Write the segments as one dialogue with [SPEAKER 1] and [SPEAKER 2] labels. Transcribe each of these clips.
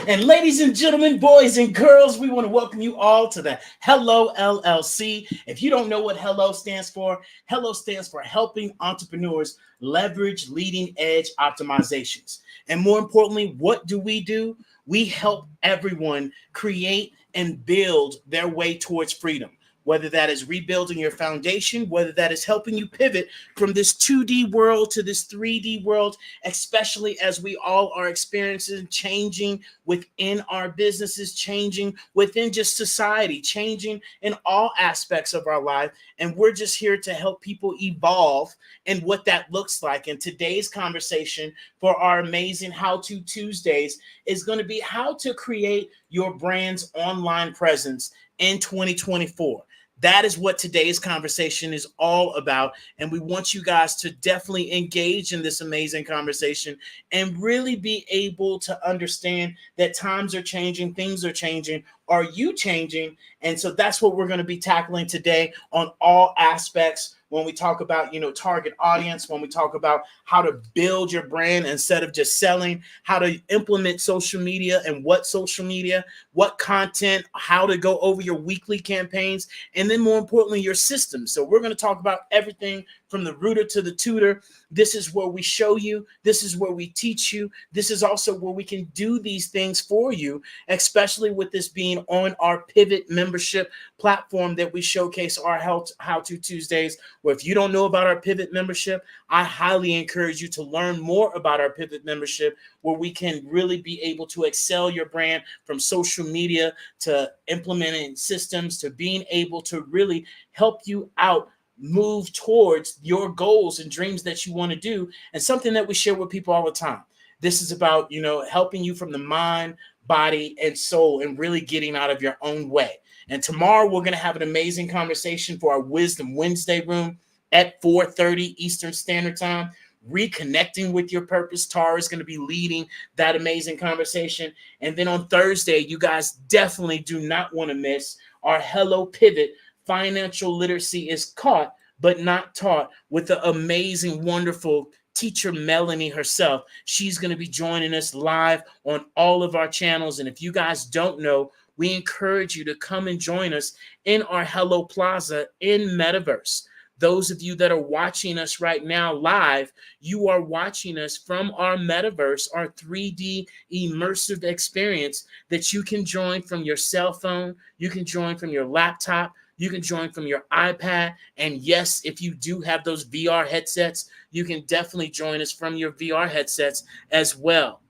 [SPEAKER 1] And ladies and gentlemen, boys and girls, we want to welcome you all to the Hello LLC. If you don't know what Hello stands for helping entrepreneurs leverage leading edge optimizations. And more importantly, what do? We help everyone create and build their way towards freedom. Whether that is rebuilding your foundation, whether that is helping you pivot from this 2D world to this 3D world, especially as we all are experiencing changing within our businesses, changing within just society, changing in all aspects of our life. And we're just here to help people evolve and what that looks like. And today's conversation for our amazing How To Tuesdays is going to be how to create your brand's online presence in 2024. That is what today's conversation is all about. And we want you guys to definitely engage in this amazing conversation and really be able to understand that times are changing, things are changing. Are you changing? And so that's what we're going to be tackling today on all aspects. When we talk about, target audience, when we talk about how to build your brand instead of just selling, how to implement social media and what social media, what content, how to go over your weekly campaigns, and then more importantly, your systems. So we're going to talk about everything from the rooter to the tutor. This is where we show you. This is where we teach you. This is also where we can do these things for you, especially with this being on our Pivot membership platform that we showcase our How To Tuesdays. Where if you don't know about our Pivot membership, I highly encourage you to learn more about our Pivot membership, where we can really be able to excel your brand from social media to implementing systems to being able to really help you out move towards your goals and dreams that you want to do, and something that we share with people all the time. This is about, helping you from the mind, body, and soul, and really getting out of your own way. And tomorrow we're going to have an amazing conversation for our Wisdom Wednesday room at 4:30 Eastern Standard Time. Reconnecting with your purpose. Tara is going to be leading that amazing conversation. And then on Thursday, you guys definitely do not want to miss our Hello Pivot. Financial literacy is caught but not taught, with the amazing, wonderful teacher Melanie herself. She's going to be joining us live on all of our channels. And if you guys don't know, we encourage you to come and join us in our Hello Plaza in Metaverse. Those of you that are watching us right now live, you are watching us from our metaverse, our 3D immersive experience that you can join from your cell phone, you can join from your laptop, you can join from your iPad. And yes, if you do have those VR headsets, you can definitely join us from your VR headsets as well.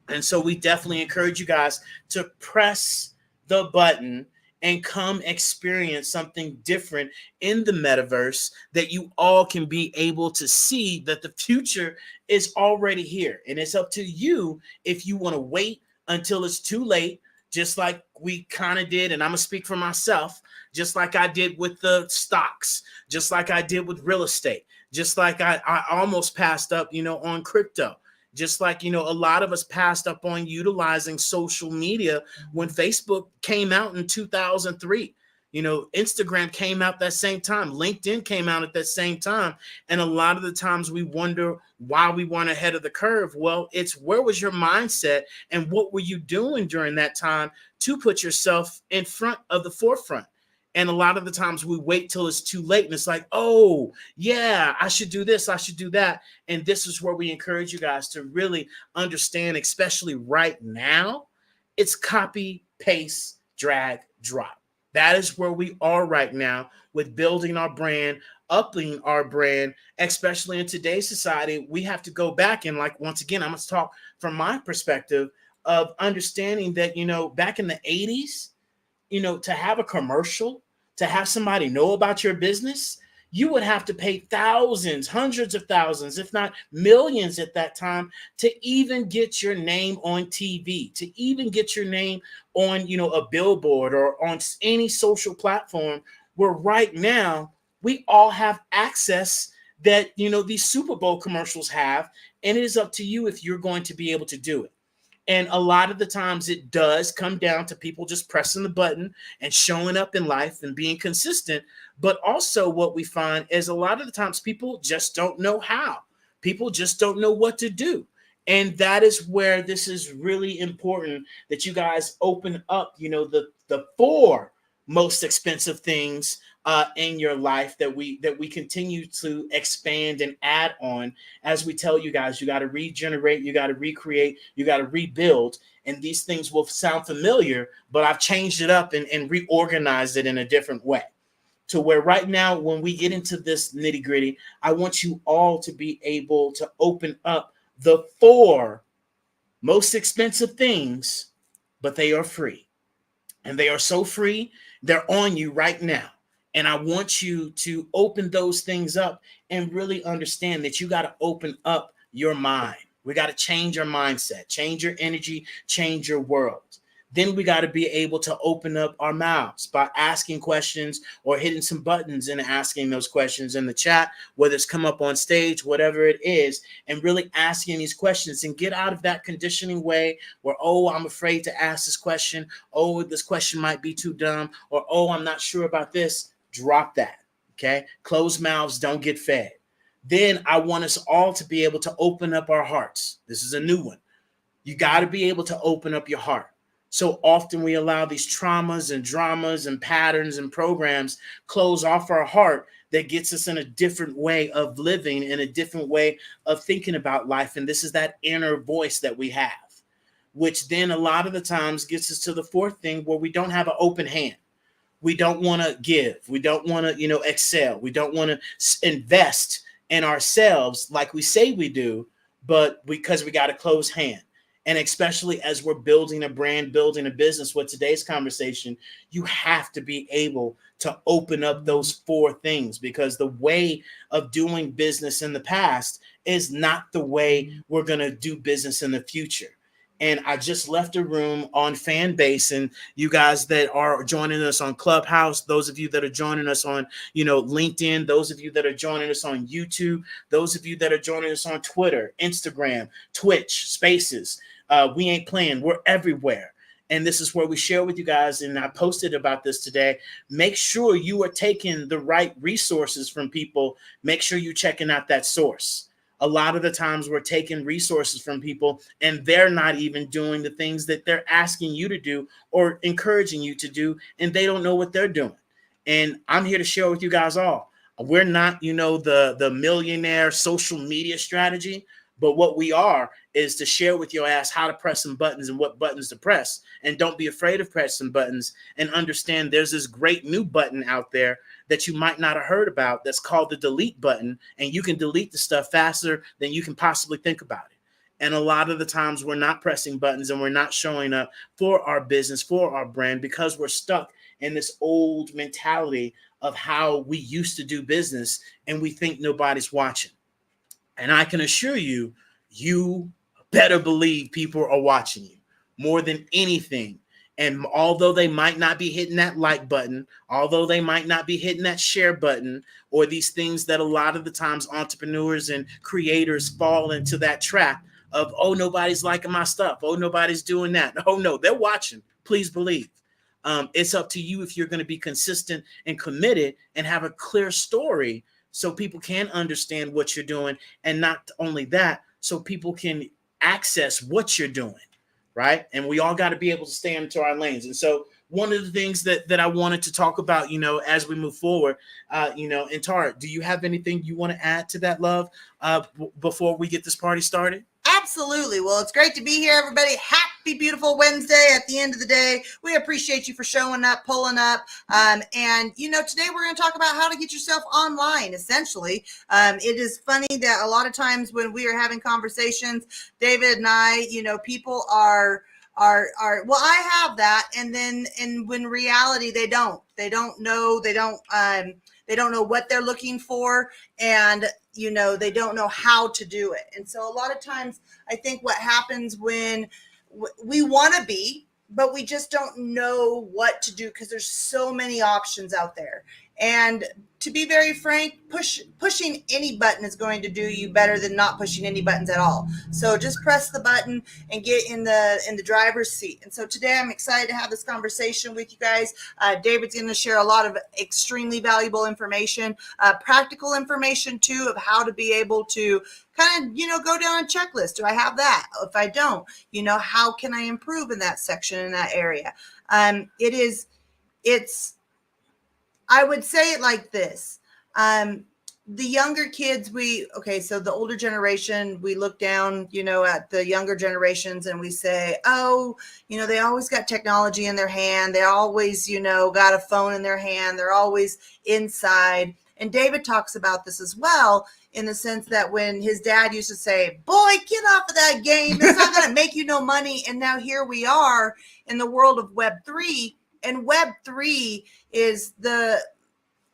[SPEAKER 1] And so we definitely encourage you guys to press the button and come experience something different in the metaverse, that you all can be able to see that the future is already here. And it's up to you if you want to wait until it's too late, just like we kind of did. And I'm going to speak for myself, just like I did with the stocks, just like I did with real estate, just like I almost passed up, on crypto. Just like, a lot of us passed up on utilizing social media when Facebook came out in 2003. Instagram came out that same time. LinkedIn came out at that same time. And a lot of the times we wonder why we weren't ahead of the curve. Well, it's where was your mindset and what were you doing during that time to put yourself in front of the forefront? And a lot of the times we wait till it's too late, and it's like, oh, yeah, I should do this, I should do that. And this is where we encourage you guys to really understand, especially right now, it's copy, paste, drag, drop. That is where we are right now with building our brand, upping our brand, especially in today's society. We have to go back and, like, once again, I'm going to talk from my perspective of understanding that, back in the 80s, to have a commercial, to have somebody know about your business, you would have to pay thousands, hundreds of thousands, if not millions at that time, to even get your name on TV, to even get your name on, a billboard or on any social platform, where right now we all have access that, these Super Bowl commercials have. And it is up to you if you're going to be able to do it. And a lot of the times it does come down to people just pressing the button and showing up in life and being consistent. But also what we find is a lot of the times people just don't know how. People just don't know what to do. And that is where this is really important, that you guys open up, the four most expensive things in your life, that we continue to expand and add on. As we tell you guys, you got to regenerate, you got to recreate, you got to rebuild. And these things will sound familiar, but I've changed it up and reorganized it in a different way, to where right now, when we get into this nitty gritty, I want you all to be able to open up the four most expensive things, but they are free. And they are so free, they're on you right now. And I want you to open those things up and really understand that you got to open up your mind. We got to change your mindset, change your energy, change your world. Then we got to be able to open up our mouths by asking questions or hitting some buttons and asking those questions in the chat, whether it's come up on stage, whatever it is, and really asking these questions and get out of that conditioning way where, oh, I'm afraid to ask this question. Oh, this question might be too dumb, or, oh, I'm not sure about this. Drop that. Okay. Closed mouths don't get fed. Then I want us all to be able to open up our hearts. This is a new one. You got to be able to open up your heart. So often we allow these traumas and dramas and patterns and programs close off our heart that gets us in a different way of living, in a different way of thinking about life. And this is that inner voice that we have, which then a lot of the times gets us to the fourth thing, where we don't have an open hand. We don't want to give. We don't want to, excel. We don't want to invest in ourselves like we say we do, but because we got a closed hand. And especially as we're building a brand, building a business with today's conversation, you have to be able to open up those four things, because the way of doing business in the past is not the way we're going to do business in the future. And I just left a room on Fanbase, and you guys that are joining us on Clubhouse, those of you that are joining us on, LinkedIn, those of you that are joining us on YouTube, those of you that are joining us on Twitter, Instagram, Twitch, Spaces, we ain't playing. We're everywhere. And this is where we share with you guys. And I posted about this today. Make sure you are taking the right resources from people. Make sure you're checking out that source. A lot of the times we're taking resources from people and they're not even doing the things that they're asking you to do or encouraging you to do, and they don't know what they're doing. And I'm here to share with you guys all. We're not, the millionaire social media strategy, but what we are is to share with your ass how to press some buttons and what buttons to press. And don't be afraid of pressing buttons, and understand there's this great new button out there that you might not have heard about that's called the delete button. And you can delete the stuff faster than you can possibly think about it. And a lot of the times we're not pressing buttons and we're not showing up for our business, for our brand, because we're stuck in this old mentality of how we used to do business, and we think nobody's watching. And I can assure you, you better believe people are watching you more than anything. And although they might not be hitting that like button, although they might not be hitting that share button, or these things that a lot of the times entrepreneurs and creators fall into that trap of, oh, nobody's liking my stuff. Oh, nobody's doing that. Oh, no, they're watching. Please believe. It's up to you if you're going to be consistent and committed and have a clear story so people can understand what you're doing. And not only that, so people can access what you're doing. Right. And we all got to be able to stay into our lanes. And so one of the things that I wanted to talk about, as we move forward, and Tara, do you have anything you want to add to that, love, before we get this party started?
[SPEAKER 2] Absolutely. Well, it's great to be here, everybody. Happy, beautiful Wednesday. At the end of the day, we appreciate you for showing up, pulling up. And, today we're going to talk about how to get yourself online, essentially. It is funny that a lot of times when we are having conversations, David and I, people are well, I have that. And when reality, they don't know, they don't know what they're looking for, and they don't know how to do it. And so a lot of times I think what happens when we want to be, but we just don't know what to do, because there's so many options out there. And to be very frank, pushing any button is going to do you better than not pushing any buttons at all. So just press the button and get in the driver's seat. And so today I'm excited to have this conversation with you guys. David's going to share a lot of extremely valuable information, practical information too, of how to be able to kind of, go down a checklist. Do I have that? If I don't, how can I improve in that section, in that area? I would say it like this. The younger kids, so the older generation, we look down, at the younger generations and we say, oh, they always got technology in their hand. They always, got a phone in their hand. They're always inside. And David talks about this as well, in the sense that when his dad used to say, boy, get off of that game. It's not going to make you no money. And now here we are in the world of Web3. And Web3 is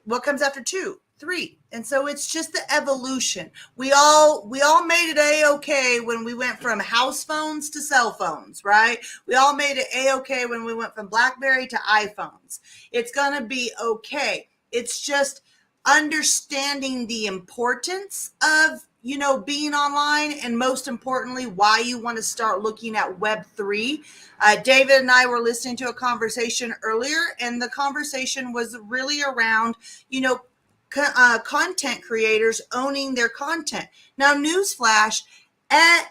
[SPEAKER 2] what comes after 2, 3. And so it's just the evolution. We all made it A-okay when we went from house phones to cell phones, right? We all made it A-okay when we went from BlackBerry to iPhones. It's going to be okay. It's just understanding the importance of being online, and most importantly, why you want to start looking at Web3. David and I were listening to a conversation earlier, and the conversation was really around, content creators owning their content. Now, newsflash,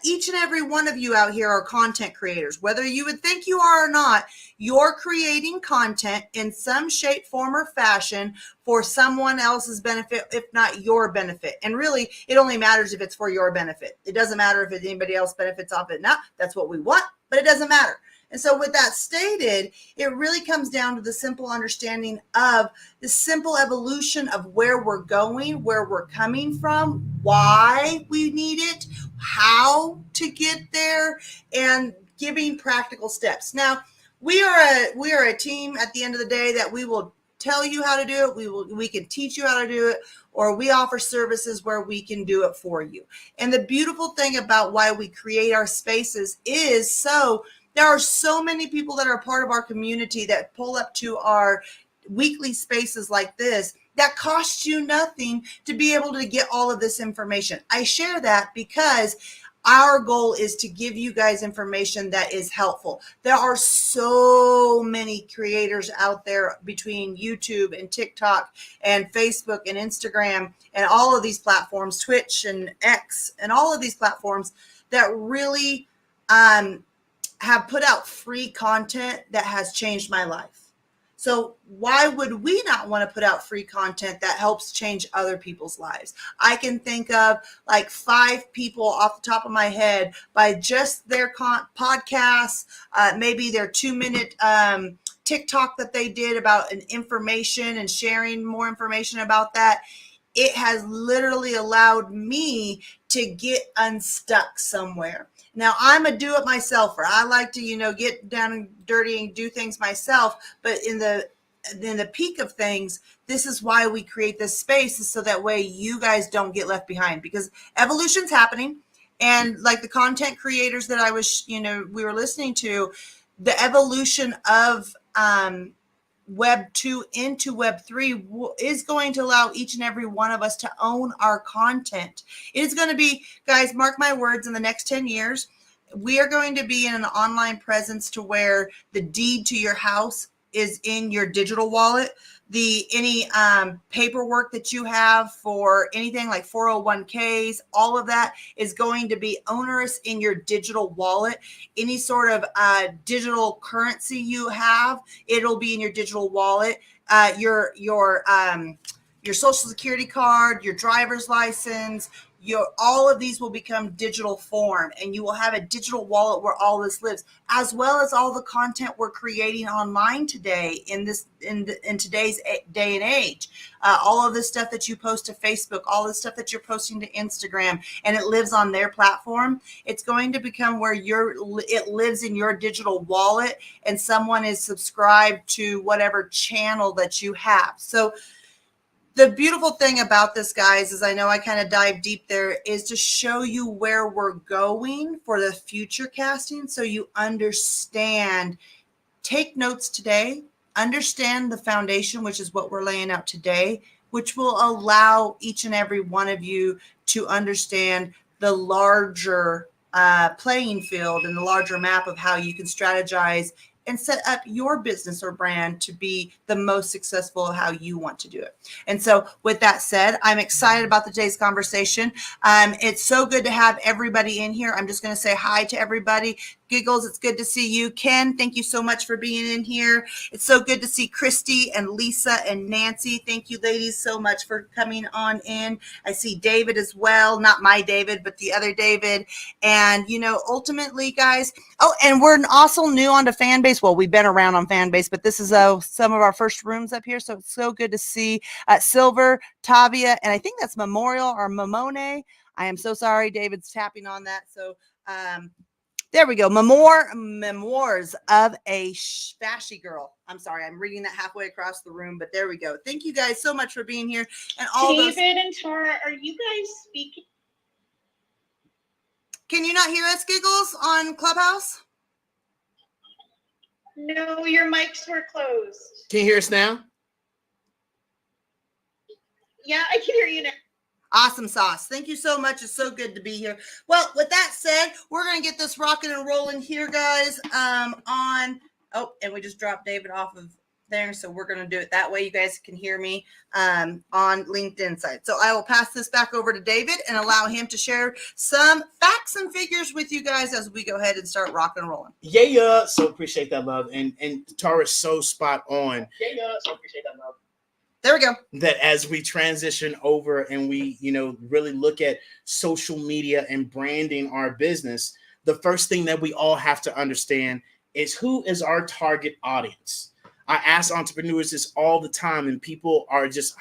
[SPEAKER 2] each and every one of you out here are content creators. Whether you would think you are or not, you're creating content in some shape, form, or fashion for someone else's benefit, if not your benefit. And really, it only matters if it's for your benefit. It doesn't matter if anybody else benefits off it. Now, that's what we want, but it doesn't matter. And so with that stated, it really comes down to the simple understanding of the simple evolution of where we're going, where we're coming from, why we need it, how to get there, and giving practical steps. Now, we are a team at the end of the day that we will tell you how to do it. We can teach you how to do it, or we offer services where we can do it for you. And the beautiful thing about why we create our spaces is so there are so many people that are a part of our community that pull up to our weekly spaces like this that costs you nothing to be able to get all of this information. I share that because our goal is to give you guys information that is helpful. There are so many creators out there between YouTube and TikTok and Facebook and Instagram and all of these platforms, Twitch and X and all of these platforms that really have put out free content that has changed my life. So why would we not want to put out free content that helps change other people's lives? I can think of like 5 people off the top of my head by just their podcasts, maybe their 2-minute TikTok that they did about an information and sharing more information about that. It has literally allowed me to get unstuck somewhere. Now, I'm a do-it-myselfer. I like to, get down and dirty and do things myself. But in the peak of things, this is why we create this space, is so that way you guys don't get left behind, because evolution's happening. And like the content creators that I was, we were listening to, the evolution of Web 2 into Web 3 is going to allow each and every one of us to own our content. It is going to be, guys, mark my words, in the next 10 years, we are going to be in an online presence to where the deed to your house is in your digital wallet. Any paperwork that you have for anything like 401ks, all of that is going to be onerous in your digital wallet. Any sort of digital currency you have, it'll be in your digital wallet. Your social security card, your driver's license, all of these will become digital form, and you will have a digital wallet where all this lives, as well as all the content we're creating online today in today's day and age. All of the stuff that you post to Facebook, all the stuff that you're posting to Instagram, and it lives on their platform. It's going to become where it lives in your digital wallet, and someone is subscribed to whatever channel that you have. So the beautiful thing about this, guys, is I know I kind of dive deep there, is to show you where we're going for the future casting, so you understand. Take notes today. understand the foundation, which is what we're laying out today, which will allow each and every one of you to understand the larger playing field and the larger map of how you can strategize and set up your business or brand to be the most successful how you want to do it. And so with that said, I'm excited about today's conversation. It's so good to have everybody in here. I'm just going to say hi to everybody. Giggles, it's good to see you. Ken, thank you so much for being in here. It's so good to see Christy and Lisa and Nancy. Thank you, ladies, so much for coming on in. I see David as well, not my David, but the other David. And, ultimately, guys, and we're also new onto Fanbase. Well, we've been around on Fanbase, but this is some of our first rooms up here. So it's so good to see Silver, Tavia, and I think that's Memorial or Momone. I am so sorry. David's tapping on that. So, there we go. Memoirs of a Fashy Girl. I'm sorry, I'm reading that halfway across the room, but there we go. Thank you guys so much for being here. And all
[SPEAKER 3] David and Tara, are you guys speaking?
[SPEAKER 2] Can you not hear us, Giggles, on Clubhouse?
[SPEAKER 3] No, your mics were closed.
[SPEAKER 1] Can you hear us now?
[SPEAKER 3] Yeah, I can hear you now.
[SPEAKER 2] Awesome sauce. Thank you so much. It's so good to be here. Well, with that said, we're going to get this rocking and rolling here, guys. And we just dropped David off of there. So we're going to do it that way. You guys can hear me on LinkedIn side. So I will pass this back over to David and allow him to share some facts and figures with you guys as we go ahead and start rocking and rolling.
[SPEAKER 1] Yeah. So appreciate that, love. And Tara's so spot on. Yeah. So appreciate that, love.
[SPEAKER 2] There we go.
[SPEAKER 1] That as we transition over and we, really look at social media and branding our business, the first thing that we all have to understand is who is our target audience. I ask entrepreneurs this all the time, and people are just,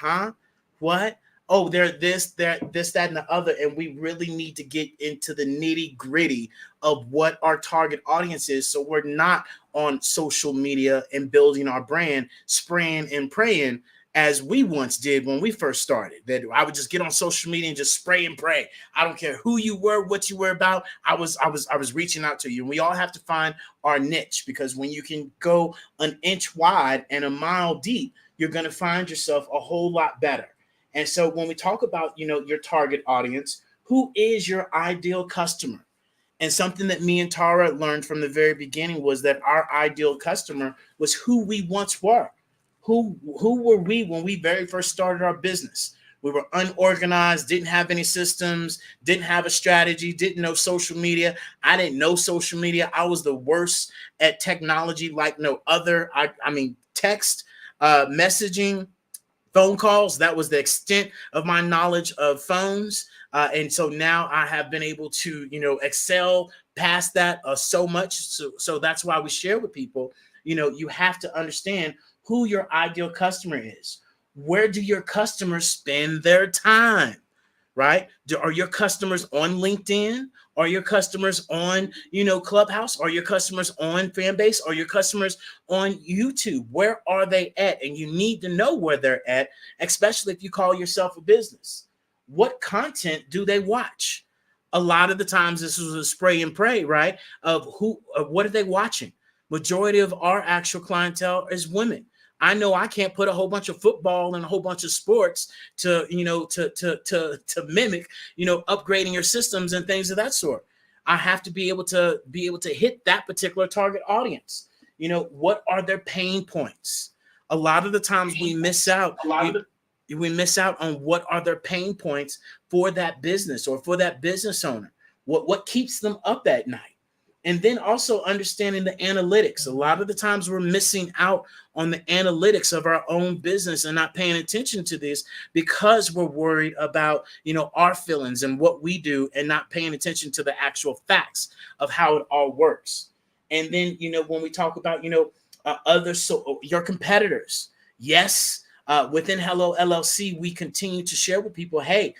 [SPEAKER 1] what? Oh, they're this, that, and the other. And we really need to get into the nitty gritty of what our target audience is. So we're not on social media and building our brand, spraying and praying, as we once did when we first started. That I would just get on social media and just spray and pray. I don't care who you were, what you were about. I was reaching out to you. And we all have to find our niche, because when you can go an inch wide and a mile deep, you're going to find yourself a whole lot better. And so when we talk about, your target audience, who is your ideal customer? And something that me and Tara learned from the very beginning was that our ideal customer was who we once were. Who were we when we very first started our business? We were unorganized, didn't have any systems, didn't have a strategy, didn't know social media. I didn't know social media. I was the worst at technology like no other. I mean, text, messaging, phone calls. That was the extent of my knowledge of phones. And so now I have been able to, excel past that so much. So that's why we share with people, you have to understand who your ideal customer is. Where do your customers spend their time, right? Are your customers on LinkedIn? Are your customers on, Clubhouse? Are your customers on Fanbase? Are your customers on YouTube? Where are they at? And you need to know where they're at, especially if you call yourself a business. What content do they watch? A lot of the times this is a spray and pray, right? Of what are they watching? Majority of our actual clientele is women. I know I can't put a whole bunch of football and a whole bunch of sports to mimic, upgrading your systems and things of that sort. I have to be able to hit that particular target audience. What are their pain points? A lot of the times we miss out. We miss out on what are their pain points for that business or for that business owner. What keeps them up at night? And then also understanding the analytics. A lot of the times we're missing out on the analytics of our own business and not paying attention to this because we're worried about, our feelings and what we do and not paying attention to the actual facts of how it all works. And then, when we talk about, your competitors, yes, within Hello LLC, we continue to share with people, hey,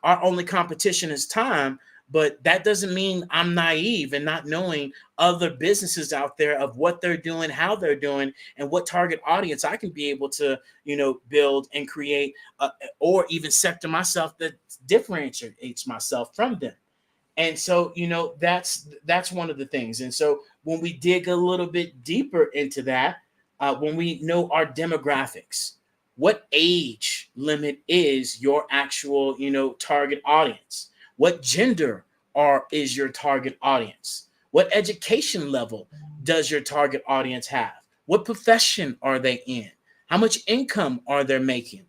[SPEAKER 1] our only competition is time. But that doesn't mean I'm naive and not knowing other businesses out there of what they're doing, how they're doing, and what target audience I can be able to, build and create, or even sector myself that differentiates myself from them. And so, that's one of the things. And so when we dig a little bit deeper into that, when we know our demographics, what age limit is your actual, target audience? What gender is your target audience? What education level does your target audience have? What profession are they in? How much income are they making?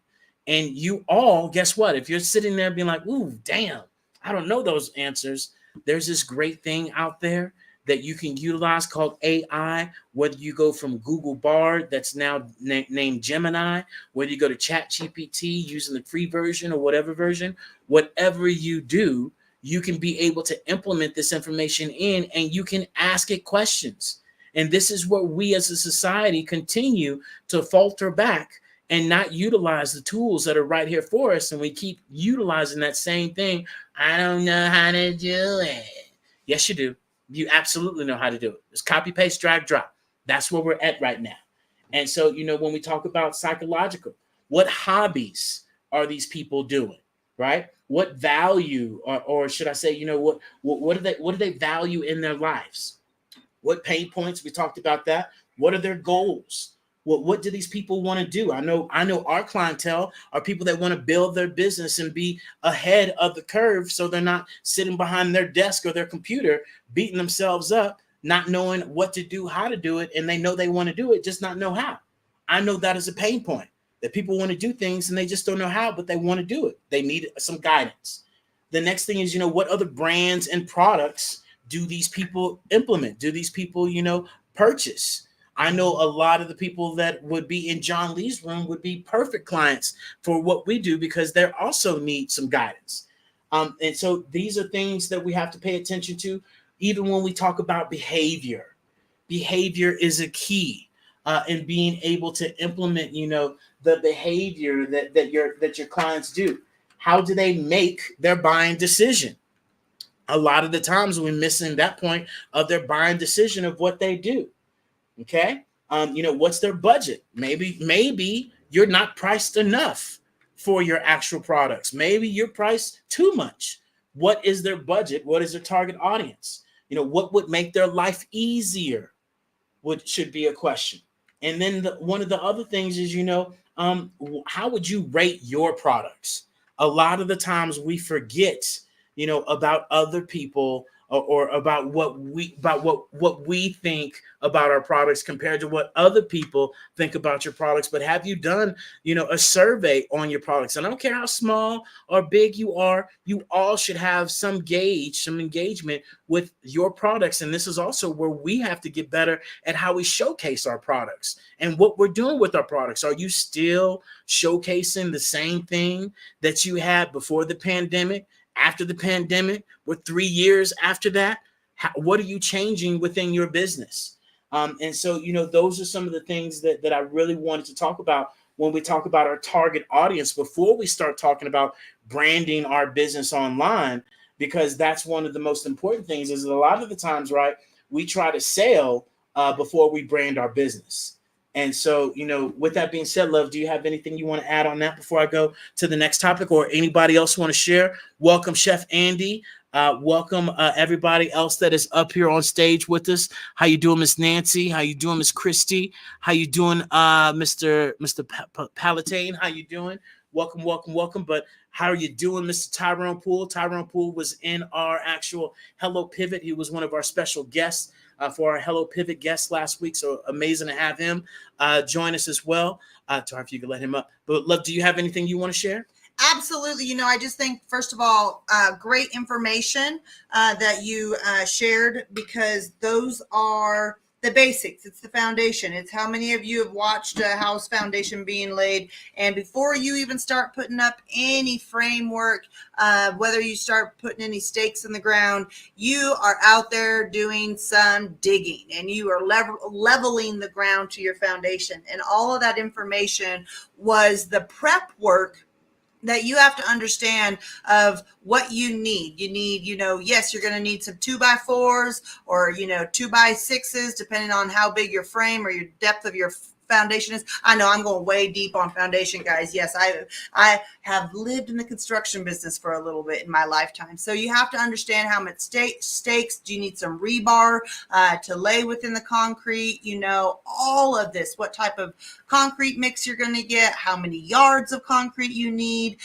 [SPEAKER 1] And you all, guess what? If you're sitting there being like, ooh, damn, I don't know those answers, there's this great thing out there that you can utilize called AI, whether you go from Google Bard, that's now named Gemini, whether you go to ChatGPT using the free version or whatever version, whatever you do, you can be able to implement this information in, and you can ask it questions. And this is where we as a society continue to falter back and not utilize the tools that are right here for us. And we keep utilizing that same thing. I don't know how to do it. Yes, you do. You absolutely know how to do it. It's copy, paste, drag, drop. That's where we're at right now. And so, when we talk about psychological, what hobbies are these people doing, right? What value, or should I say, what do they value in their lives? What pain points? We talked about that. What are their goals? What do these people want to do? I know our clientele are people that want to build their business and be ahead of the curve, so they're not sitting behind their desk or their computer beating themselves up, not knowing what to do, how to do it, and they know they want to do it, just not know how. I know that is a pain point, that people want to do things and they just don't know how, but they want to do it. They need some guidance. The next thing is, what other brands and products do these people implement? Do these people, purchase? I know a lot of the people that would be in John Lee's room would be perfect clients for what we do, because they also need some guidance. And so these are things that we have to pay attention to, even when we talk about behavior. Behavior is a key in being able to implement, the behavior that your clients do. How do they make their buying decision? A lot of the times we're missing that point of their buying decision of what they do. Okay. What's their budget? Maybe you're not priced enough for your actual products. Maybe you're priced too much. What is their budget? What is their target audience? What would make their life easier should be a question. And then one of the other things is, how would you rate your products? A lot of the times we forget, about other people, or about what we think about our products compared to what other people think about your products. But have you done, a survey on your products? And I don't care how small or big you are, you all should have some engagement with your products. And this is also where we have to get better at how we showcase our products and what we're doing with our products. Are you still showcasing the same thing that you had before the pandemic? After the pandemic, or 3 years after that, what are you changing within your business? And so, those are some of the things that I really wanted to talk about when we talk about our target audience before we start talking about branding our business online, because that's one of the most important things. Is that a lot of the times, right, we try to sell before we brand our business. And so, with that being said, Love, do you have anything you want to add on that before I go to the next topic, or anybody else want to share? Welcome, Chef Andy. Welcome, everybody else that is up here on stage with us. How you doing, Miss Nancy? How you doing, Miss Christy? How you doing, Mr. Palatine? How you doing? Welcome. But how are you doing, Mr. Tyrone Poole? Tyrone Poole was in our actual Hello Pivot. He was one of our special guests for our Hello Pivot guest last week. So amazing to have him join us as well. Sorry if you could let him up. But Love, do you have anything you want to share?
[SPEAKER 2] Absolutely. I just think, first of all, great information that you shared, because those are the basics. It's the foundation. It's how many of you have watched a house foundation being laid. And before you even start putting up any framework, whether you start putting any stakes in the ground, you are out there doing some digging, and you are leveling the ground to your foundation. And all of that information was the prep work that you have to understand of what you need. You need, yes, you're going to need some 2x4s or, 2x6s, depending on how big your frame or your depth of your foundation is? I know I'm going way deep on foundation, guys. Yes, I have lived in the construction business for a little bit in my lifetime. So you have to understand how much stakes. Do you need some rebar to lay within the concrete? You know, all of this, what type of concrete mix you're going to get, how many yards of concrete you need,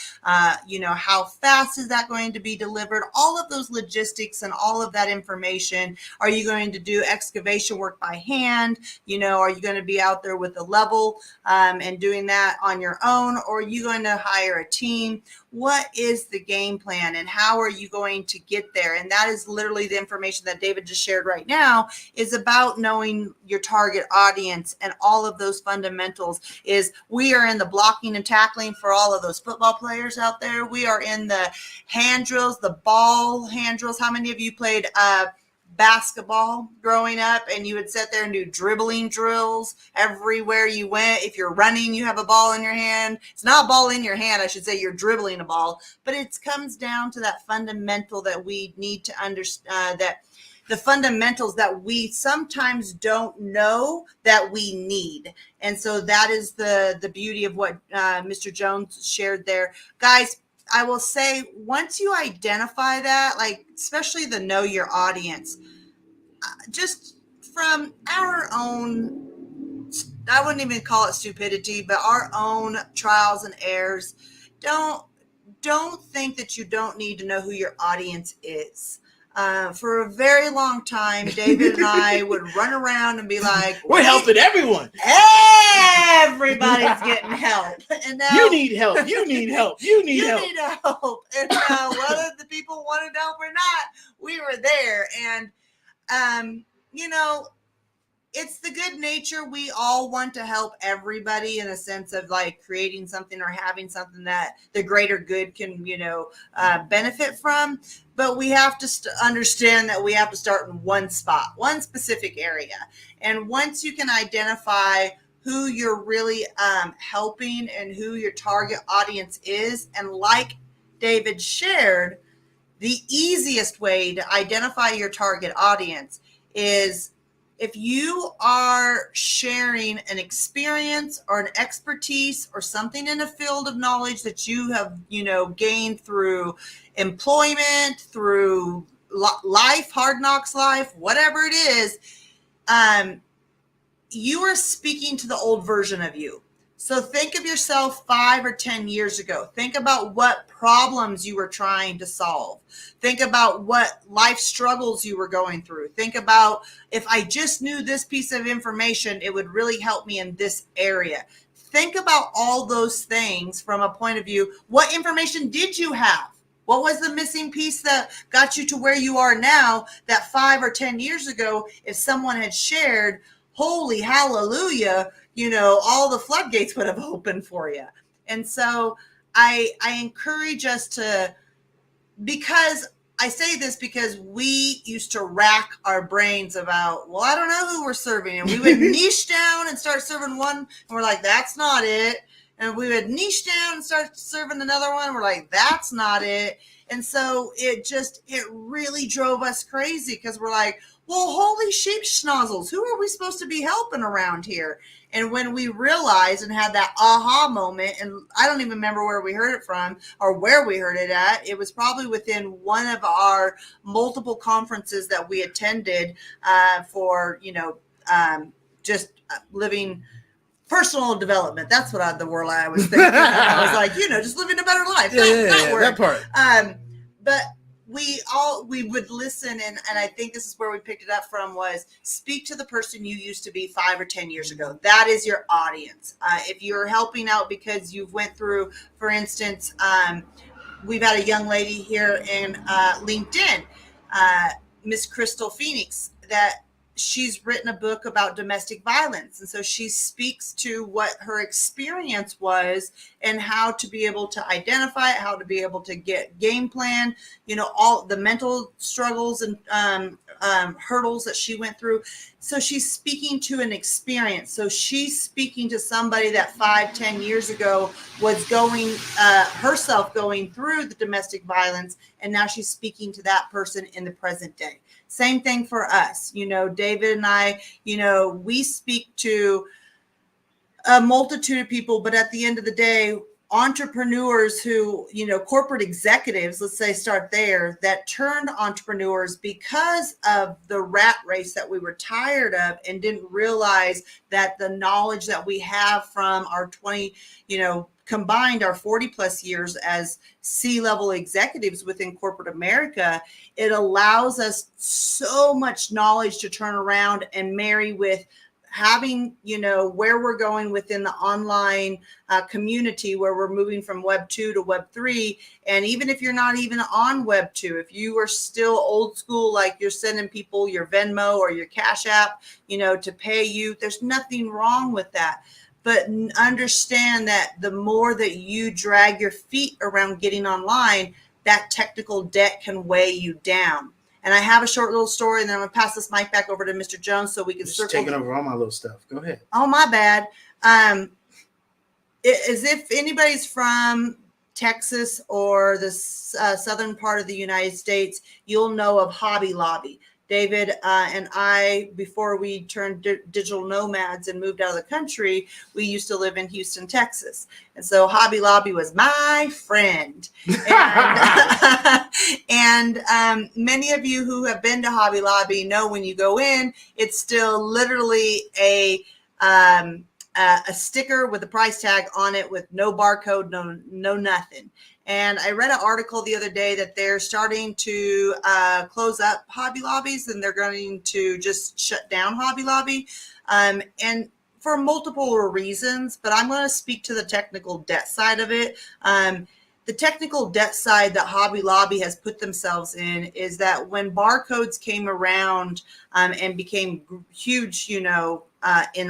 [SPEAKER 2] you know, how fast is that going to be delivered? All of those logistics and all of that information. Are you going to do excavation work by hand? You know, are you going to be out there with a level and doing that on your own, or are you going to hire a team? What is the game plan and how are you going to get there? And that is literally the information that David just shared right now, is about knowing your target audience and all of those fundamentals. Is we are in the blocking and tackling for all of those football players out there. We are in the hand drills, the ball hand drills. How many of you played basketball growing up and you would sit there and do dribbling drills everywhere you went? If you're running, you have a ball in your hand. It's not a ball in your hand, I should say. You're dribbling a ball, but it comes down to that fundamental that we need to understand, that the fundamentals that we sometimes don't know that we need. And so that is the beauty of what Mr. Jones shared there. Guys, I will say, once you identify that, like especially the know your audience, just from our own, I wouldn't even call it stupidity, but our own trials and errors, don't think that you don't need to know who your audience is. For a very long time, David and I would run around and be like,
[SPEAKER 1] we're helping everyone.
[SPEAKER 2] Everybody's getting help. And now
[SPEAKER 1] You need help. You need help. You need help.
[SPEAKER 2] need help. And whether the people wanted help or not, we were there. And, you know, it's the good nature. We all want to help everybody in a sense of like creating something or having something that the greater good can, you know, benefit from. But we have to understand that we have to start in one spot, one specific area. And once you can identify who you're really helping and who your target audience is, and like David shared, the easiest way to identify your target audience is if you are sharing an experience or an expertise or something in a field of knowledge that you have, you know, gained through employment, through life, hard knocks life, whatever it is, you are speaking to the old version of you. So think of yourself 5 or 10 years ago. Think about what problems you were trying to solve. Think about what life struggles you were going through. Think about, if I just knew this piece of information, it would really help me in this area. Think about all those things from a point of view. What information did you have? What was the missing piece that got you to where you are now that 5 or 10 years ago, if someone had shared, holy hallelujah, you know, all the floodgates would have opened for you. And so I encourage us to, because I say this because we used to rack our brains about, well, I don't know who we're serving. And we would niche down and start serving one. And we're like, that's not it. And we would niche down and start serving another one. And we're like, that's not it. And so it really drove us crazy, because we're like, well, holy sheep schnozzles, who are we supposed to be helping around here? And when we realized and had that aha moment, and I don't even remember where we heard it from or where we heard it at, it was probably within one of our multiple conferences that we attended for, you know, just living personal development. That's what the word I was thinking. I was like, you know, just living a better life.
[SPEAKER 1] That part.
[SPEAKER 2] But we would listen, and I think this is where we picked it up from, was speak to the person you used to be 5 or 10 years ago. That is your audience. If you're helping out because you've went through, for instance, we've had a young lady here in LinkedIn, Miss Crystal Phoenix, that she's written a book about domestic violence. And so she speaks to what her experience was and how to be able to identify it, how to be able to get game plan, you know, all the mental struggles and hurdles that she went through. So she's speaking to an experience. So she's speaking to somebody that 5-10 years ago was going herself going through the domestic violence. And now she's speaking to that person in the present day. Same thing for us. You know, David and I, you know, we speak to a multitude of people, but at the end of the day, entrepreneurs who, corporate executives, let's say start there, that turned entrepreneurs because of the rat race that we were tired of and didn't realize that the knowledge that we have from our 20, combined our 40 plus years as C-level executives within corporate America, it allows us so much knowledge to turn around and marry with having, where we're going within the online community, where we're moving from Web 2 to Web 3. And even if you're not even on Web 2, if you are still old school, like you're sending people your Venmo or your Cash App, to pay you, there's nothing wrong with that. But understand that the more that you drag your feet around getting online, that technical debt can weigh you down. And I have a short little story, and then I'm going to pass this mic back over to Mr. Jones so we can
[SPEAKER 1] Just taking over all my little stuff. Go ahead.
[SPEAKER 2] Oh, my bad. As if anybody's from Texas or the southern part of the United States, you'll know of Hobby Lobby. David and I, before we turned digital nomads and moved out of the country, we used to live in Houston, Texas. And so Hobby Lobby was my friend. And many of you who have been to Hobby Lobby know when you go in, it's still literally a sticker with a price tag on it with no barcode, no nothing. And I read an article the other day that they're starting to close up Hobby Lobbies, and they're going to just shut down Hobby Lobby. And for multiple reasons, but I'm going to speak to the technical debt side of it. The technical debt side that Hobby Lobby has put themselves in is that when barcodes came around and became huge, in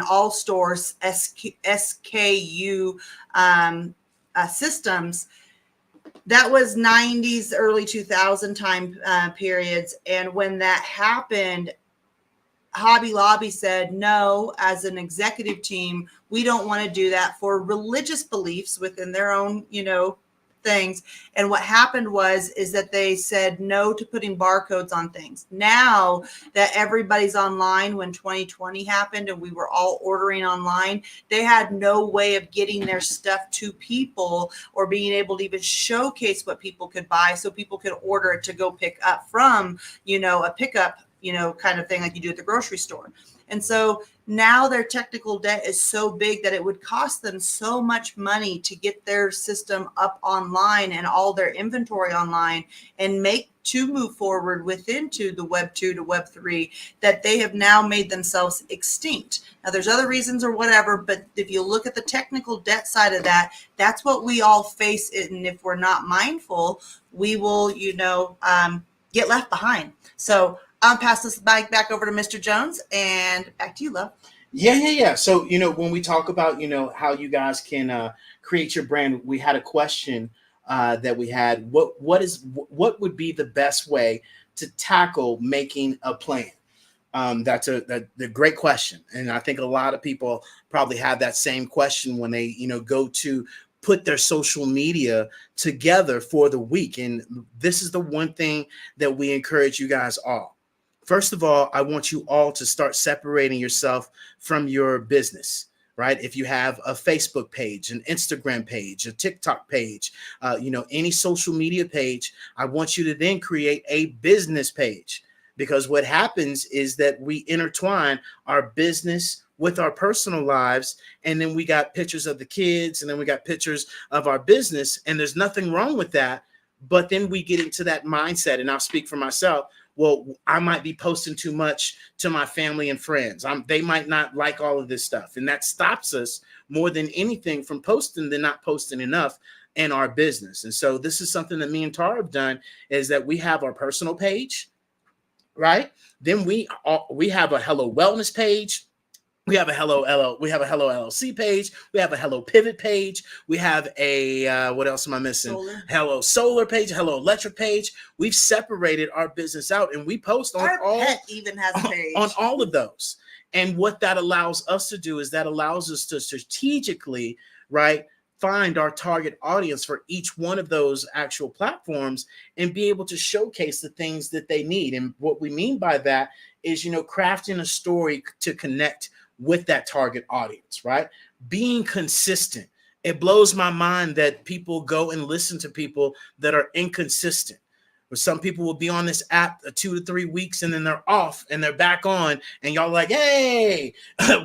[SPEAKER 2] all stores, SKU systems, that was 90s, early 2000 time periods. And when that happened, Hobby Lobby said, no, as an executive team, we don't want to do that for religious beliefs within their own, things. And what happened is that they said no to putting barcodes on things. Now that everybody's online, when 2020 happened and we were all ordering online, they had no way of getting their stuff to people or being able to even showcase what people could buy so people could order it to go pick up from, a pickup, kind of thing like you do at the grocery store. And so now their technical debt is so big that it would cost them so much money to get their system up online and all their inventory online and move forward into the Web 2 to Web 3 that they have now made themselves extinct. Now there's other reasons or whatever, but if you look at the technical debt side of that, that's what we all face. And if we're not mindful, we will, get left behind. So I'll pass this back over to Mr. Jones, and back to you, love.
[SPEAKER 1] Yeah. So, when we talk about, how you guys can create your brand, we had a question that we had. What would be the best way to tackle making a plan? That's a great question. And I think a lot of people probably have that same question when they, go to put their social media together for the week. And this is the one thing that we encourage you guys all. First of all, I want you all to start separating yourself from your business, right? If you have a Facebook page, an Instagram page, a TikTok page, any social media page, I want you to then create a business page, because what happens is that we intertwine our business with our personal lives. And then we got pictures of the kids, and then we got pictures of our business, and there's nothing wrong with that. But then we get into that mindset, and I'll speak for myself. Well, I might be posting too much to my family and friends. They might not like all of this stuff. And that stops us more than anything from posting than not posting enough in our business. And so this is something that me and Tara have done, is that we have our personal page, right? Then we have a Hello Wellness page. We have a Hello LLC page. We have a Hello Pivot page. We have a, what else am I missing? Hello Solar page, Hello Electric page. We've separated our business out, and we post on
[SPEAKER 2] Pet even has a page.
[SPEAKER 1] On all of those. And what that allows us to do is that allows us to strategically, right, find our target audience for each one of those actual platforms and be able to showcase the things that they need. And what we mean by that is, crafting a story to connect with that target audience, right? Being consistent. It blows my mind that people go and listen to people that are inconsistent. Or some people will be on this app 2 to 3 weeks and then they're off and they're back on, and y'all like, hey,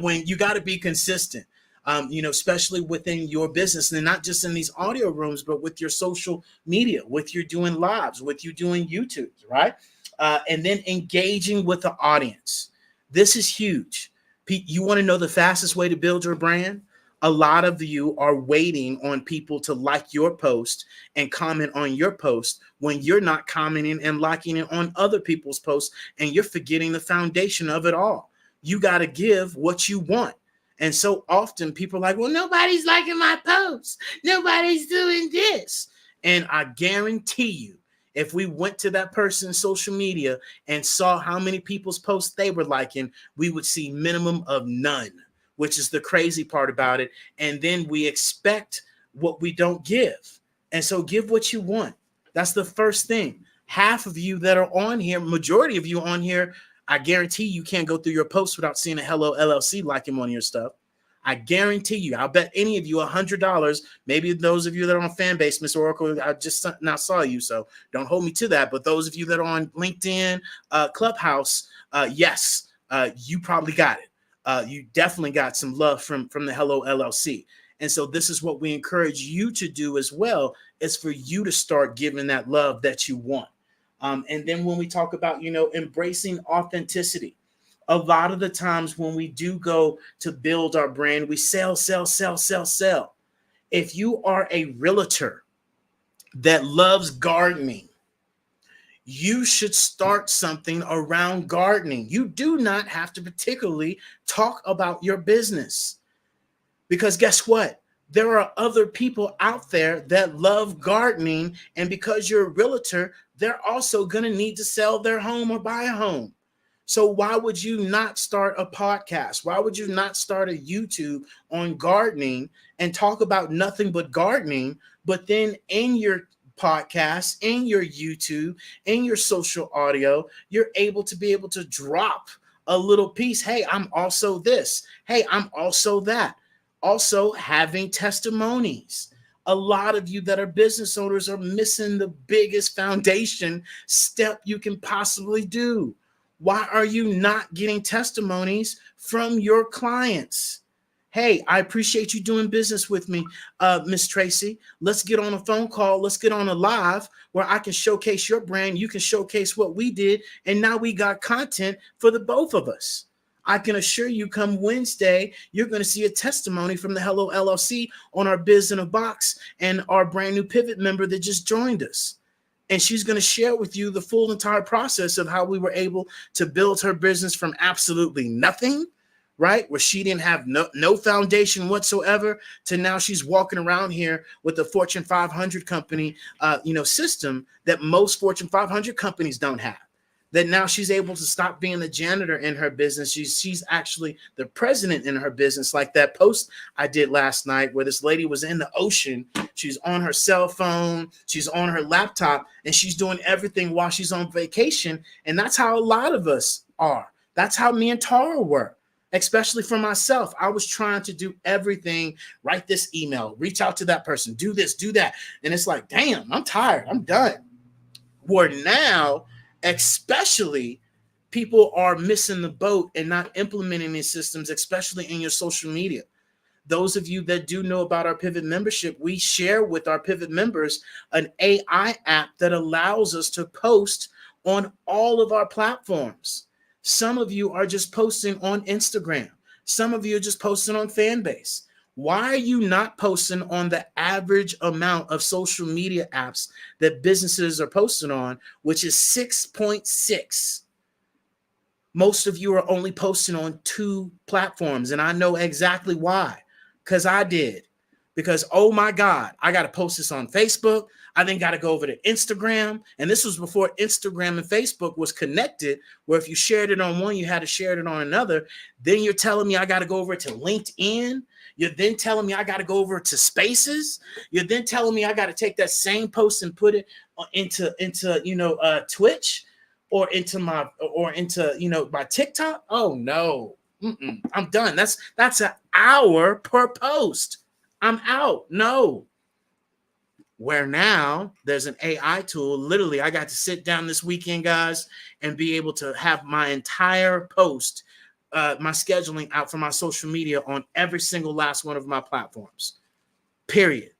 [SPEAKER 1] when you got to be consistent. Especially within your business, and not just in these audio rooms, but with your social media, with you doing lives, with you doing YouTube, right? And then engaging with the audience. This is huge. Pete, you want to know the fastest way to build your brand? A lot of you are waiting on people to like your post and comment on your post when you're not commenting and liking it on other people's posts, and you're forgetting the foundation of it all. You got to give what you want. And so often people are like, well, nobody's liking my posts. Nobody's doing this. And I guarantee you, if we went to that person's social media and saw how many people's posts they were liking, we would see minimum of none, which is the crazy part about it. And then we expect what we don't give. And so give what you want. That's the first thing. Half of you that are on here, majority of you on here, I guarantee you can't go through your posts without seeing a Hello LLC liking one of your stuff. I guarantee you. I'll bet any of you $100. Maybe those of you that are on Fanbase, Miss Oracle, I just now saw you, so don't hold me to that. But those of you that are on LinkedIn, Clubhouse, yes, you probably got it. You definitely got some love from the Hello LLC. And so this is what we encourage you to do as well, is for you to start giving that love that you want. And then when we talk about, embracing authenticity, a lot of the times when we do go to build our brand, we sell. If you are a realtor that loves gardening, you should start something around gardening. You do not have to particularly talk about your business, because guess what? There are other people out there that love gardening, and because you're a realtor, they're also going to need to sell their home or buy a home. So why would you not start a podcast? Why would you not start a YouTube on gardening and talk about nothing but gardening, but then in your podcast, in your YouTube, in your social audio, you're able to drop a little piece. Hey, I'm also this. Hey, I'm also that. Also having testimonies. A lot of you that are business owners are missing the biggest foundation step you can possibly do. Why are you not getting testimonies from your clients? Hey, I appreciate you doing business with me, Miss Tracy. Let's get on a phone call. Let's get on a live where I can showcase your brand. You can showcase what we did. And now we got content for the both of us. I can assure you, come Wednesday, you're going to see a testimony from the Hello LLC on our Biz in a Box and our brand new pivot member that just joined us. And she's going to share with you the full entire process of how we were able to build her business from absolutely nothing, right? Where she didn't have no foundation whatsoever, to now she's walking around here with the Fortune 500 company, system that most Fortune 500 companies don't have. That now she's able to stop being the janitor in her business. She's actually the president in her business, like that post I did last night where this lady was in the ocean. She's on her cell phone, she's on her laptop, and she's doing everything while she's on vacation. And that's how a lot of us are. That's how me and Tara were, especially for myself. I was trying to do everything, write this email, reach out to that person, do this, do that. And it's like, damn, I'm tired, I'm done. Where now, especially, people are missing the boat and not implementing these systems, especially in your social media. Those of you that do know about our Pivot membership, we share with our Pivot members an AI app that allows us to post on all of our platforms. Some of you are just posting on Instagram. Some of you are just posting on Fanbase. Why are you not posting on the average amount of social media apps that businesses are posting on, which is 6.6? Most of you are only posting on 2 platforms, and I know exactly why, because I did. Because, oh my God, I got to post this on Facebook. I then got to go over to Instagram. And this was before Instagram and Facebook was connected, where if you shared it on one, you had to share it on another. Then you're telling me I got to go over to LinkedIn. You're then telling me I got to go over to Spaces. You're then telling me I got to take that same post and put it into Twitch or into my TikTok. Oh no, I'm done. That's an hour per post. I'm out. No. Where now there's an AI tool. Literally, I got to sit down this weekend, guys, and be able to have my entire post, my scheduling out for my social media on every single last one of my platforms. Period.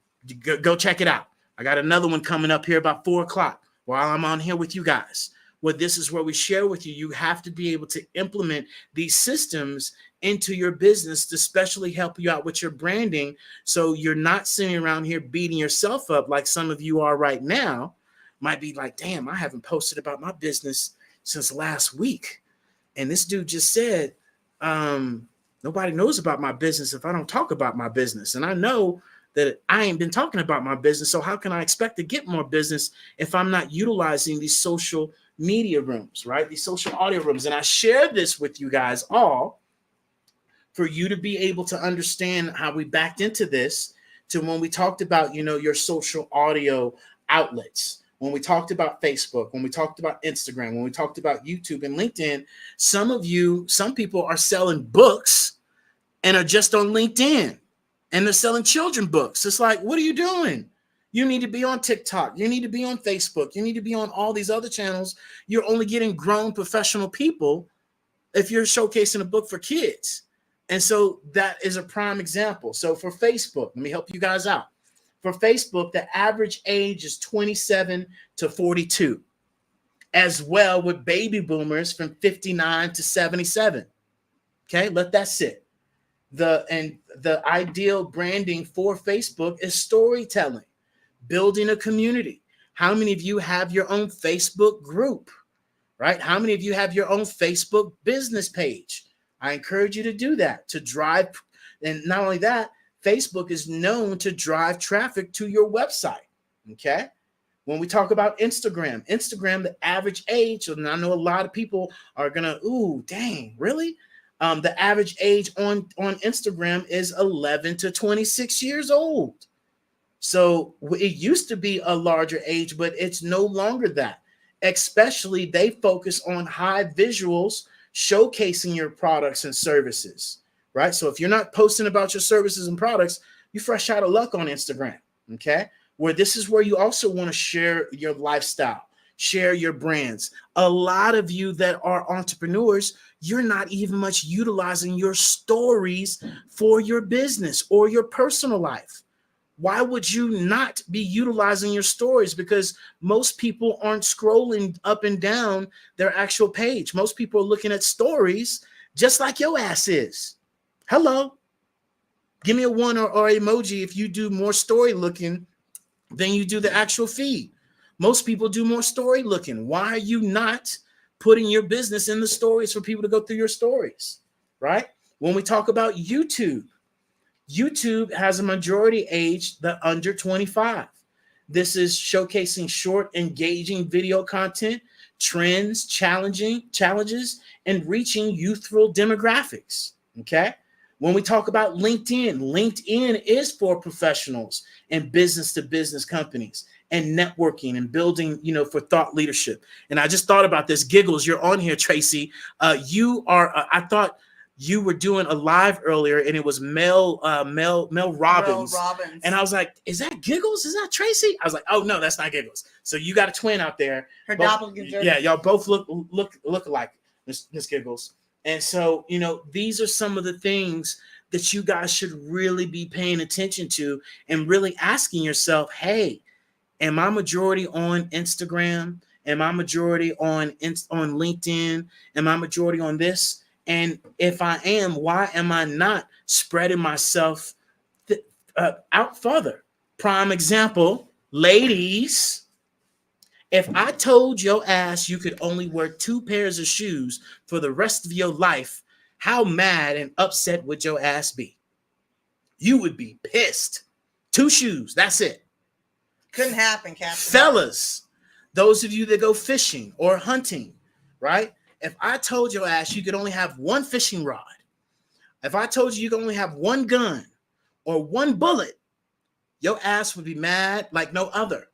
[SPEAKER 1] Go check it out. I got another one coming up here about 4:00 while I'm on here with you guys. Well, this is where we share with you. You have to be able to implement these systems into your business to especially help you out with your branding. So you're not sitting around here beating yourself up like some of you are right now. Might be like, damn, I haven't posted about my business since last week. And this dude just said, nobody knows about my business if I don't talk about my business. And I know that I ain't been talking about my business. So how can I expect to get more business if I'm not utilizing these social media rooms, right? These social audio rooms. And I share this with you guys all for you to be able to understand how we backed into this to when we talked about, your social audio outlets, when we talked about Facebook, when we talked about Instagram, when we talked about YouTube and LinkedIn. Some people are selling books and are just on LinkedIn, and they're selling children books. It's like, what are you doing? You need to be on TikTok. You need to be on Facebook. You need to be on all these other channels. You're only getting grown professional people if you're showcasing a book for kids. And so that is a prime example. So for Facebook, let me help you guys out. For Facebook, the average age is 27 to 42, as well with baby boomers from 59 to 77. Okay, let that sit. The ideal branding for Facebook is storytelling, building a community. How many of you have your own Facebook group, right? How many of you have your own Facebook business page? I encourage you to do that, to drive. And not only that, Facebook is known to drive traffic to your website, okay? When we talk about Instagram, the average age, and I know a lot of people are going to, ooh, dang, really? The average age on Instagram is 11 to 26 years old. So it used to be a larger age, but it's no longer that. Especially they focus on high visuals, showcasing your products and services, right? So if you're not posting about your services and products, you're fresh out of luck on Instagram, okay? Where this is where you also want to share your lifestyle, share your brands. A lot of you that are entrepreneurs, you're not even much utilizing your stories for your business or your personal life. Why would you not be utilizing your stories? Because most people aren't scrolling up and down their actual page. Most people are looking at stories just like your ass is. Hello. Give me a one or emoji if you do more story looking than you do the actual feed. Most people do more story looking. Why are you not putting your business in the stories for people to go through your stories, right? When we talk about YouTube has a majority age the under 25. This is showcasing short, engaging video content, trends, challenges, and reaching youthful demographics, okay? When we talk about LinkedIn is for professionals and business-to-business companies and networking and building, for thought leadership. And I just thought about this. Giggles, you're on here, Tracy. I thought you were doing a live earlier, and it was Mel Robbins. And I was like, is that Giggles? Is that Tracy? I was like, oh, no, that's not Giggles. So you got a twin out there.
[SPEAKER 2] Her doppelganger.
[SPEAKER 1] Yeah, y'all both look alike, Miss Giggles. And so, these are some of the things that you guys should really be paying attention to and really asking yourself, hey, am I majority on Instagram? Am I majority on LinkedIn? Am I majority on this? And if I am, why am I not spreading myself out further? Prime example, ladies, if I told your ass you could only wear 2 pairs of shoes for the rest of your life, how mad and upset would your ass be? You would be pissed. 2 shoes, that's it.
[SPEAKER 2] Couldn't happen, Captain.
[SPEAKER 1] Fellas, those of you that go fishing or hunting, right? If I told your ass you could only have 1 fishing rod, if I told you could only have 1 gun or 1 bullet, your ass would be mad like no other.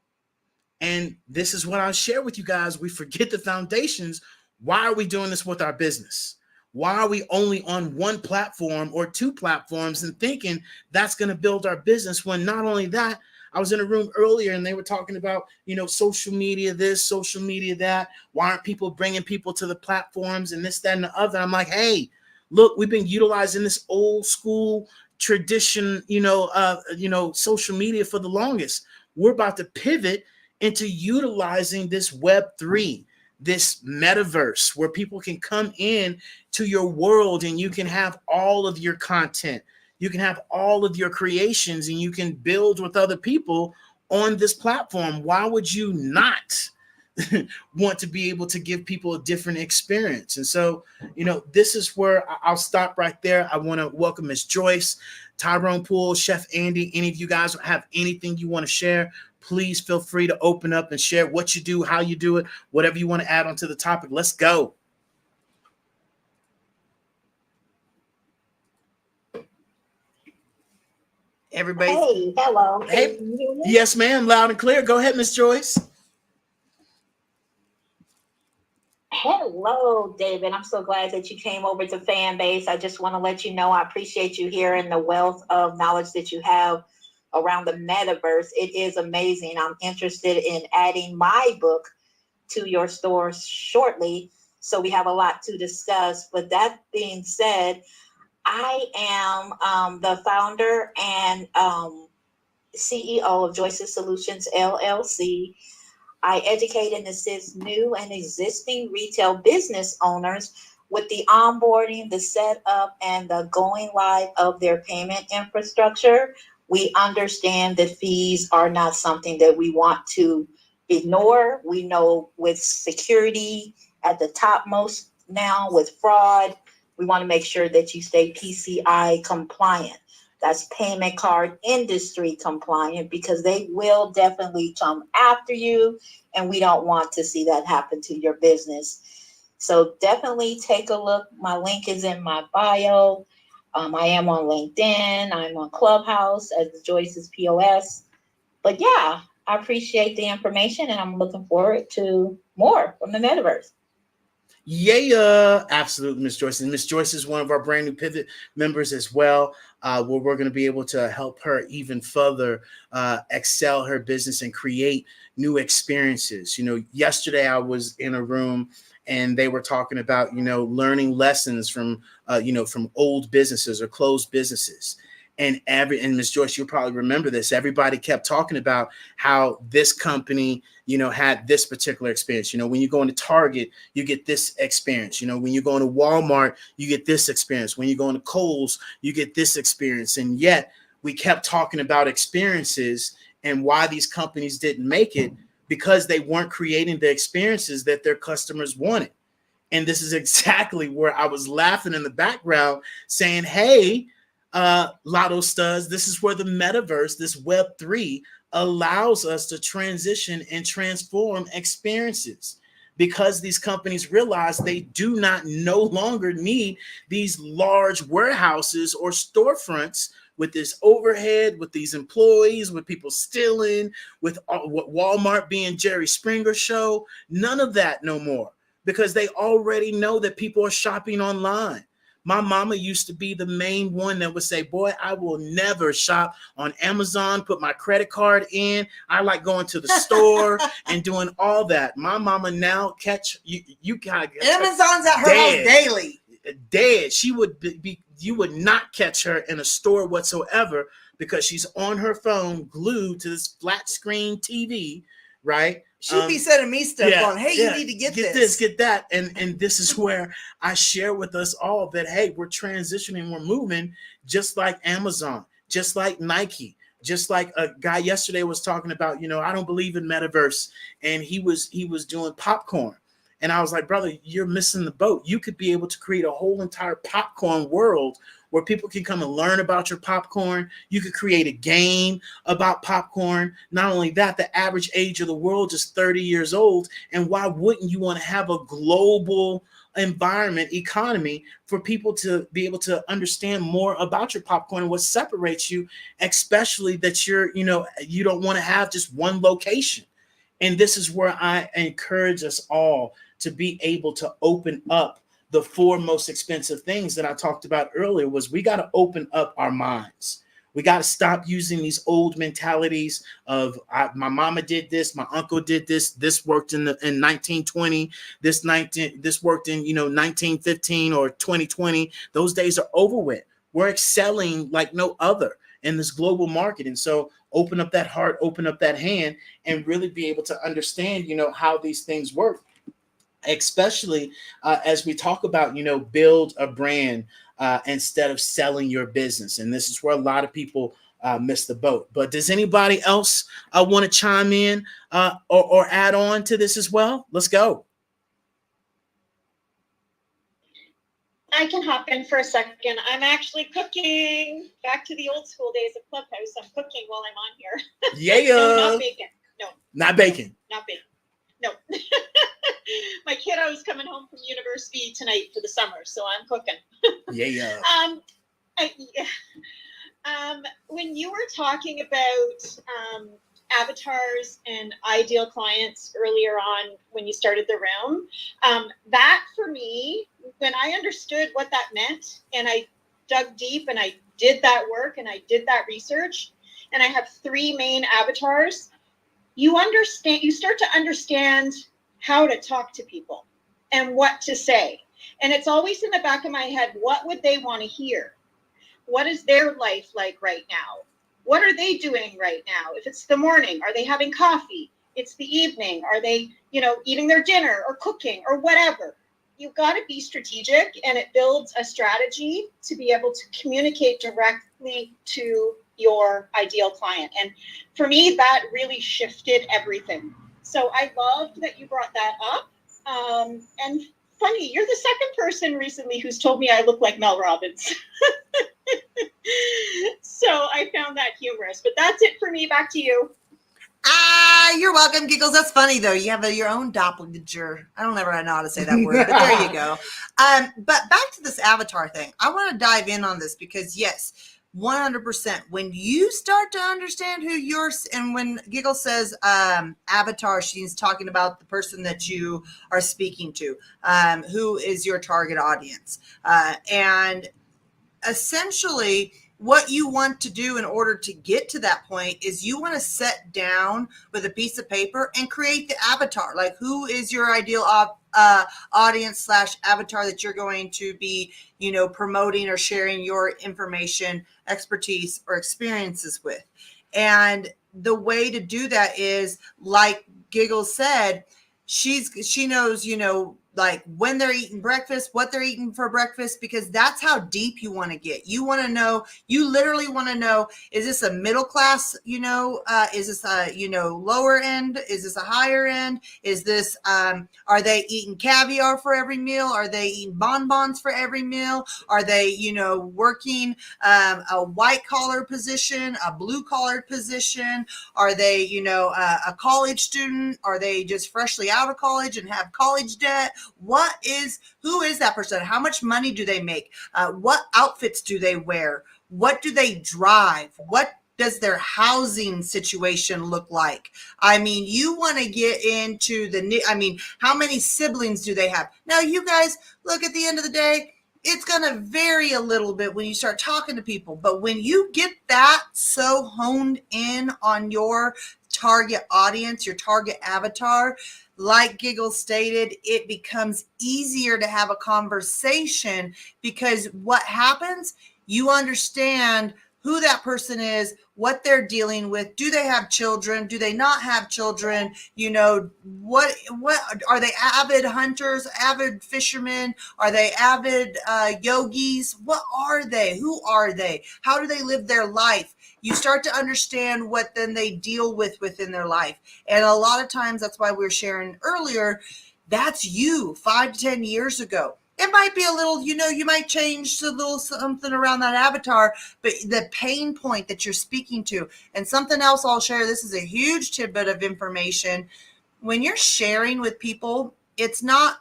[SPEAKER 1] And this is what I'll share with you guys. We forget the foundations. Why are we doing this with our business? Why are we only on one platform or two platforms and thinking that's going to build our business, when not only that, I was in a room earlier and they were talking about, social media this, social media that. Why aren't people bringing people to the platforms and this, that, and the other? I'm like, hey, look, we've been utilizing this old school tradition, social media for the longest. We're about to pivot into utilizing this Web3, this metaverse, where people can come in to your world and you can have all of your content. You can have all of your creations and you can build with other people on this platform. Why would you not want to be able to give people a different experience? And so, this is where I'll stop right there. I want to welcome Miss Joyce, Tyrone Poole, Chef Andy. Any of you guys have anything you want to share, please feel free to open up and share what you do, how you do it, whatever you want to add onto the topic. Let's go.
[SPEAKER 2] Everybody.
[SPEAKER 4] Hey, hello.
[SPEAKER 1] Hey.
[SPEAKER 4] Can you hear me?
[SPEAKER 1] Yes, ma'am. Loud and clear. Go ahead, Miss Joyce.
[SPEAKER 4] Hello, David. I'm so glad that you came over to Fanbase. I just want to let you know I appreciate you here and the wealth of knowledge that you have around the metaverse. It is amazing. I'm interested in adding my book to your store shortly, so we have a lot to discuss. But that being said, I am the founder and CEO of Joyce's Solutions, LLC. I educate and assist new and existing retail business owners with the onboarding, the setup, and the going live of their payment infrastructure. We understand that fees are not something that we want to ignore. We know with security at the topmost now, with fraud, we want to make sure that you stay PCI compliant. That's payment card industry compliant, because they will definitely come after you, and we don't want to see that happen to your business. So definitely take a look. My link is in my bio. I am on LinkedIn. I'm on Clubhouse as Joyce's POS. But yeah, I appreciate the information, and I'm looking forward to more from the metaverse.
[SPEAKER 1] Yeah, absolutely, Miss Joyce. And Miss Joyce is one of our brand new Pivot members as well, where we're going to be able to help her even further excel her business and create new experiences. Yesterday I was in a room and they were talking about, learning lessons from, from old businesses or closed businesses. And Miss Joyce, you'll probably remember this. Everybody kept talking about how this company, had this particular experience. When you go into Target, you get this experience. When you go into Walmart, you get this experience. When you go into Kohl's, you get this experience. And yet we kept talking about experiences and why these companies didn't make it, because they weren't creating the experiences that their customers wanted. And this is exactly where I was laughing in the background saying, hey, Lotto Studs, this is where the metaverse, this Web3, allows us to transition and transform experiences, because these companies realize they do not no longer need these large warehouses or storefronts with this overhead, with these employees, with people stealing, with Walmart being Jerry Springer show. None of that no more, because they already know that people are shopping online. My mama used to be the main one that would say, boy, I will never shop on Amazon, put my credit card in. I like going to the store and doing all that. My mama now catch you gotta get
[SPEAKER 2] Amazon's at her house daily.
[SPEAKER 1] Dead. She would be, you would not catch her in a store whatsoever, because she's on her phone glued to this flat screen TV, right?
[SPEAKER 2] She'd be sending me stuff on, hey, you need to get this,
[SPEAKER 1] get that. And this is where I share with us all that, hey, we're transitioning, we're moving just like Amazon, just like Nike, just like a guy yesterday was talking about, I don't believe in metaverse. And he was doing popcorn. And I was like, brother, you're missing the boat. You could be able to create a whole entire popcorn world where people can come and learn about your popcorn. You could create a game about popcorn. Not only that, the average age of the world is 30 years old. And why wouldn't you want to have a global environment, economy, for people to be able to understand more about your popcorn and what separates you, especially that you don't want to have just one location. And this is where I encourage us all to be able to open up the four most expensive things that I talked about earlier was we got to open up our minds. We got to stop using these old mentalities of my mama did this, my uncle did this, this worked in 1920, this worked in 1915 or 2020. Those days are over with. We're excelling like no other in this global market. And so open up that heart, open up that hand, and really be able to understand, how these things work, especially as we talk about, build a brand instead of selling your business. And this is where a lot of people miss the boat. But does anybody else want to chime in or add on to this as well? Let's go.
[SPEAKER 3] I can hop in for a second. I'm actually cooking. Back to the old school days of Clubhouse. I'm cooking while I'm on here.
[SPEAKER 1] Yeah.
[SPEAKER 3] No, not bacon. No.
[SPEAKER 1] Not bacon.
[SPEAKER 3] Not bacon. No. My kiddo is coming home from university tonight for the summer, so I'm cooking.
[SPEAKER 1] Yeah.
[SPEAKER 3] When you were talking about avatars and ideal clients earlier on when you started the room, that for me, when I understood what that meant and I dug deep and I did that work and I did that research, and I have three main avatars, you start to understand how to talk to people and what to say. And it's always in the back of my head, what would they want to hear? What is their life like right now? What are they doing right now? If it's the morning, are they having coffee? It's the evening. Are they, eating their dinner or cooking or whatever? You've got to be strategic, and it builds a strategy to be able to communicate directly to your ideal client. And for me, that really shifted everything. So I loved that you brought that up. And funny, you're the second person recently who's told me I look like Mel Robbins. So I found that humorous, but that's it for me. Back to you.
[SPEAKER 2] You're welcome, Giggles. That's funny though. You have your own doppelganger. I don't ever know how to say that word, but there you go. But back to this avatar thing. I want to dive in on this because yes, 100%. When you start to understand who you're, and when Giggle says avatar, she's talking about the person that you are speaking to, who is your target audience. And essentially, what you want to do in order to get to that point is you want to sit down with a piece of paper and create the avatar. Like, who is your ideal audience / avatar that you're going to be, promoting or sharing your information, expertise, or experiences with. And the way to do that is, like Giggle said, she knows, like when they're eating breakfast, what they're eating for breakfast, because that's how deep you want to get. You want to know, you literally want to know, is this a middle class, is this a, lower end? Is this a higher end? Is this, are they eating caviar for every meal? Are they eating bonbons for every meal? Are they, working a white collar position, a blue collar position? Are they, a college student? Are they just freshly out of college and have college debt? Who is that person? How much money do they make? What outfits do they wear? What do they drive? What does their housing situation look like? I mean, you want to get into how many siblings do they have? Now, you guys, look, at the end of the day, it's going to vary a little bit when you start talking to people. But when you get that so honed in on your target audience, your target avatar, like Giggle stated, it becomes easier to have a conversation, because what happens, you understand who that person is, what they're dealing with. Do they have children? Do they not have children? What are they? Avid hunters, avid fishermen? Are they avid yogis? What are they? Who are they? How do they live their life? You start to understand what then they deal with within their life. And a lot of times, that's why we were sharing earlier, that's you 5 to 10 years ago. It might be a little, you might change a little something around that avatar, but the pain point that you're speaking to. And something else I'll share, this is a huge tidbit of information. When you're sharing with people, it's not,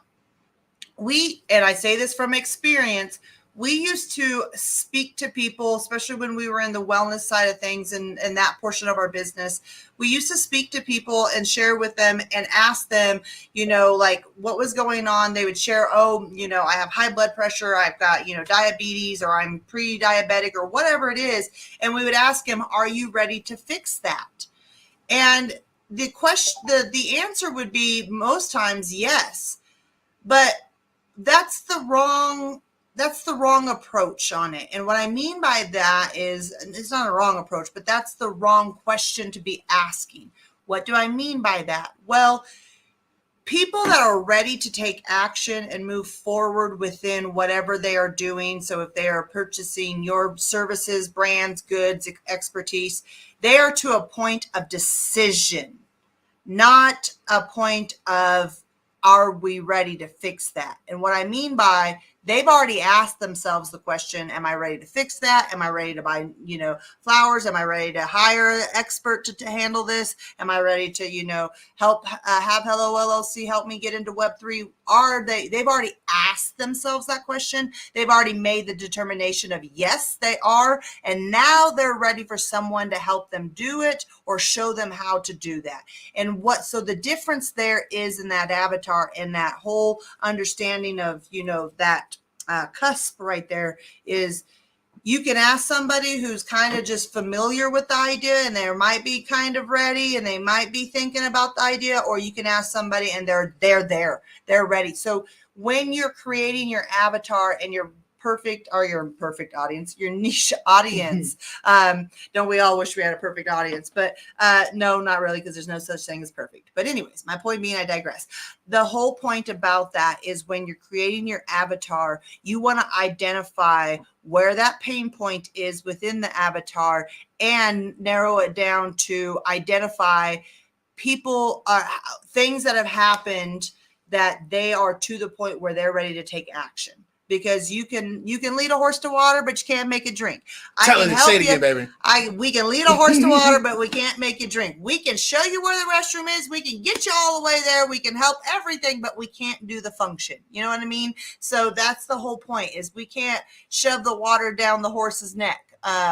[SPEAKER 2] and I say this from experience, we used to speak to people, especially when we were in the wellness side of things and that portion of our business. We used to speak to people and share with them and ask them, you know, like what was going on. They would share, oh, you know, I have high blood pressure, I've got, you know, diabetes, or I'm pre-diabetic, or whatever it is. And we would ask them, are you ready to fix that? And the question, the answer would be most times yes, but that's the wrong approach on it. And what I mean by that is, it's not a wrong approach, but that's the wrong question to be asking. What do I mean by that? Well, people that are ready to take action and move forward within whatever they are doing. So if they are purchasing your services, brands, goods, expertise, they are to a point of decision, not a point of, are we ready to fix that? And what I mean by, they've already asked themselves the question, am I ready to fix that? Am I ready to buy, you know, flowers? Am I ready to hire an expert to handle this? Am I ready to, you know, help have Hello LLC help me get into Web3? They've already asked themselves that question. They've already made the determination of yes, they are. And now they're ready for someone to help them do it or show them how to do that. And so the difference there is in that avatar and that whole understanding of, you know, that cusp right there is, you can ask somebody who's kind of just familiar with the idea and they might be kind of ready and they might be thinking about the idea, or you can ask somebody and they're there, they're ready. So when you're creating your avatar and your perfect audience, your niche audience, don't we all wish we had a perfect audience? But no, not really, because there's no such thing as perfect. But anyways, my point being, I digress. The whole point about that is when you're creating your avatar, you want to identify where that pain point is within the avatar and narrow it down to identify people, things that have happened that they are to the point where they're ready to take action. Because you can lead a horse to water, but you can't make it drink.
[SPEAKER 1] Tell it, say it again, baby.
[SPEAKER 2] We can lead a horse to water, but we can't make it drink. We can show you where the restroom is. We can get you all the way there. We can help everything, but we can't do the function. You know what I mean? So that's the whole point, is we can't shove the water down the horse's neck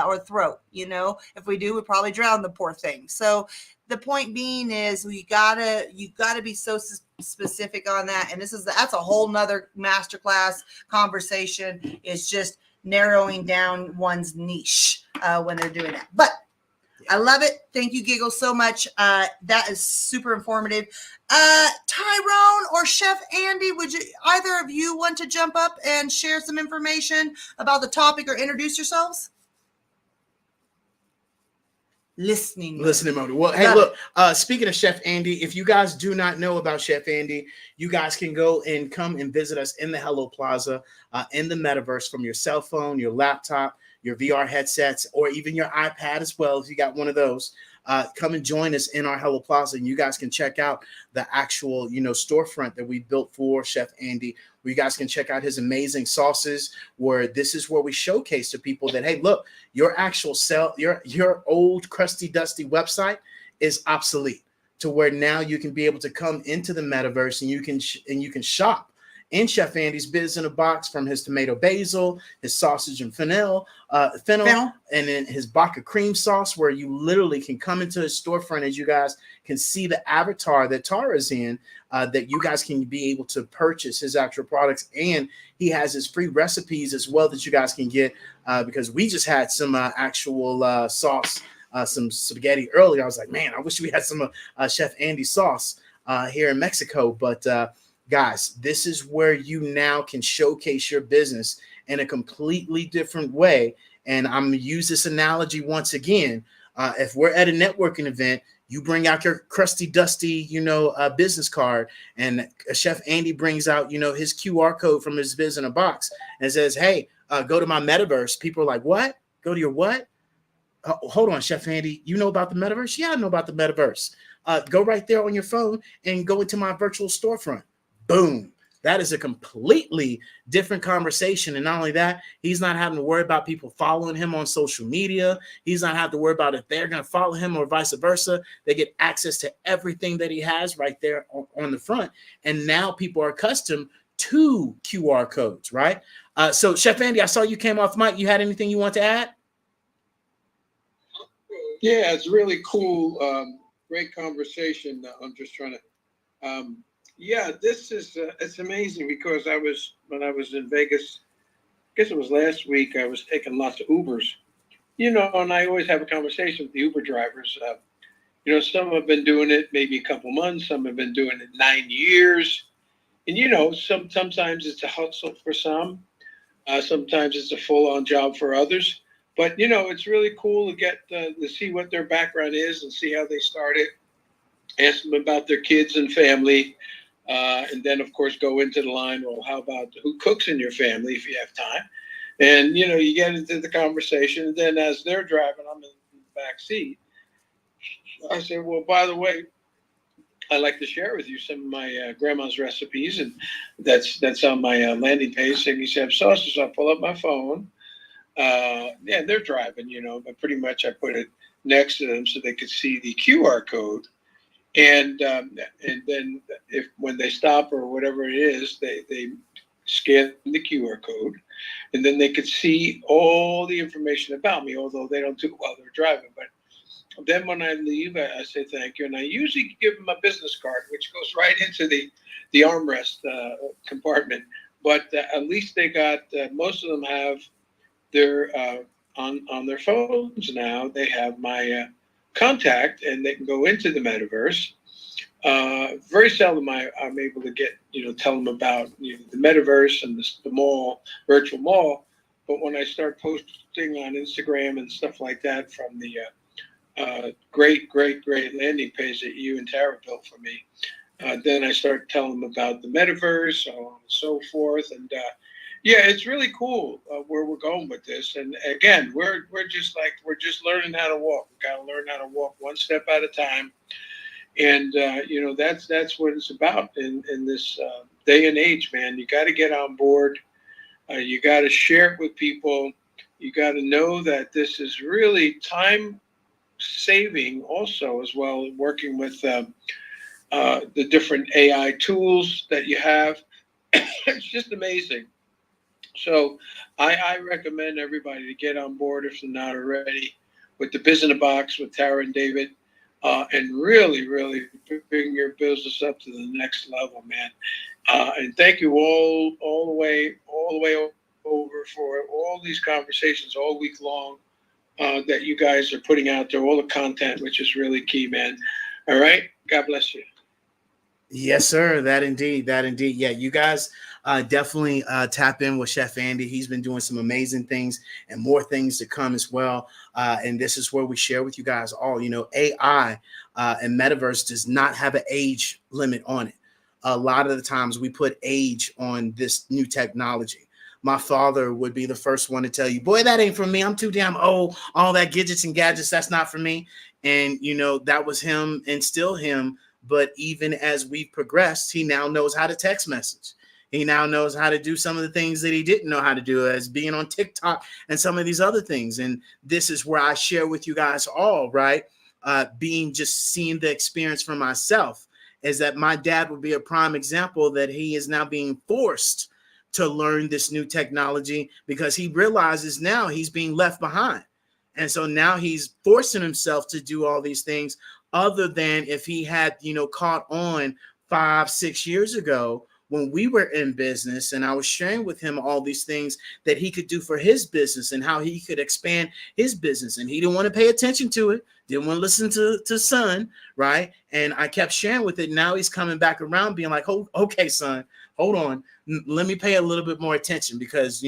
[SPEAKER 2] or throat. You know, if we do, we probably drown the poor thing. So the point being is you gotta be so specific on that. And that's a whole nother masterclass conversation, is just narrowing down one's niche when they're doing that. But I love it. Thank you, Giggle, so much. That is super informative. Tyrone or Chef Andy, would you, either of you, want to jump up and share some information about the topic or introduce yourselves? Listening mode.
[SPEAKER 1] Well, hey, look, speaking of Chef Andy, if you guys do not know about Chef Andy, you guys can go and come and visit us in the Hello Plaza, in the metaverse, from your cell phone, your laptop, your VR headsets, or even your iPad as well, if you got one of those. Come and join us in our Hello Plaza, and you guys can check out the actual, you know, storefront that we built for Chef Andy, where you guys can check out his amazing sauces, where this is where we showcase to people that, hey, look, your actual your old crusty dusty website is obsolete, to where now you can be able to come into the metaverse and you can shop in Chef Andy's Biz in a Box, from his tomato basil, his sausage and fennel, and then his Baka cream sauce, where you literally can come into his storefront, as you guys can see the avatar that Tara's in, that you guys can be able to purchase his actual products. And he has his free recipes as well that you guys can get, because we just had some actual sauce, some spaghetti earlier. I was like, man, I wish we had some Chef Andy sauce here in Mexico. But guys, this is where you now can showcase your business in a completely different way. And I'm going to use this analogy once again. If we're at a networking event, you bring out your crusty, dusty, business card, and Chef Andy brings out, his QR code from his Biz in a Box and says, hey, go to my metaverse. People are like, what? Go to your what? Hold on, Chef Andy, you know about the metaverse? Yeah, I know about the metaverse. Go right there on your phone and go into my virtual storefront. Boom. That is a completely different conversation. And not only that, he's not having to worry about people following him on social media. He's not having to worry about if they're going to follow him or vice versa. They get access to everything that he has right there on the front. And now people are accustomed to QR codes, right? So Chef Andy, I saw you came off mic. You had anything you want to add?
[SPEAKER 5] Yeah, it's really cool. Great conversation. I'm just trying to. Yeah, this is it's amazing because when I was in Vegas, I guess it was last week. I was taking lots of Ubers, and I always have a conversation with the Uber drivers. Some have been doing it maybe a couple months, some have been doing it 9 years, and sometimes it's a hustle for some, sometimes it's a full-on job for others. But it's really cool to get to see what their background is and see how they started. Ask them about their kids and family, and then of course go into the line. Well, how about who cooks in your family if you have time? And you get into the conversation. And then as they're driving, I'm in the back seat. I said, well, by the way, I'd like to share with you some of my grandma's recipes, and that's on my landing page. Save Me Sam Sauces. I pull up my phone. Yeah, they're driving, but pretty much I put it next to them so they could see the QR code. And then when they stop or whatever it is, they scan the QR code, and then they could see all the information about me, although they don't do it while they're driving. But then when I leave, I say thank you, and I usually give them a business card, which goes right into the armrest compartment. But at least they got most of them have their on their phones now. They have my contact, and they can go into the metaverse. Very seldom I'm able to get tell them about the metaverse and the mall, virtual mall. But when I start posting on Instagram and stuff like that from the great landing page that you and Tara built for me, then I start telling them about the metaverse, so on and so forth. And yeah, it's really cool where we're going with this. And again, we're just learning how to walk. We got to learn how to walk one step at a time. And that's what it's about in this day and age, man. You got to get on board. You got to share it with people. You got to know that this is really time saving also as well, working with the different AI tools that you have. It's just amazing. So I recommend everybody to get on board if they're not already with the Biz in a Box with Tara and David, and really bring your business up to the next level, man. And thank you all the way over for all these conversations all week long that you guys are putting out there, all the content, which is really key, man. All right. God bless you.
[SPEAKER 1] Yes, sir. That indeed. Yeah, you guys definitely tap in with Chef Andy. He's been doing some amazing things and more things to come as well. And this is where we share with you guys all, AI and metaverse does not have an age limit on it. A lot of the times we put age on this new technology. My father would be the first one to tell you, boy, that ain't for me. I'm too damn old. All that gadgets and gadgets, that's not for me. And, that was him and still him. But even as we've progressed, he now knows how to text message. He now knows how to do some of the things that he didn't know how to do, as being on TikTok and some of these other things. And this is where I share with you guys all, right? Seeing the experience for myself is that my dad would be a prime example that he is now being forced to learn this new technology because he realizes now he's being left behind. And so now he's forcing himself to do all these things other than if he had, caught on 5-6 years ago when we were in business and I was sharing with him all these things that he could do for his business and how he could expand his business. And he didn't want to pay attention to it, didn't want to listen to son, right? And I kept sharing with it. Now he's coming back around being like, oh, okay, son, hold on. Let me pay a little bit more attention because,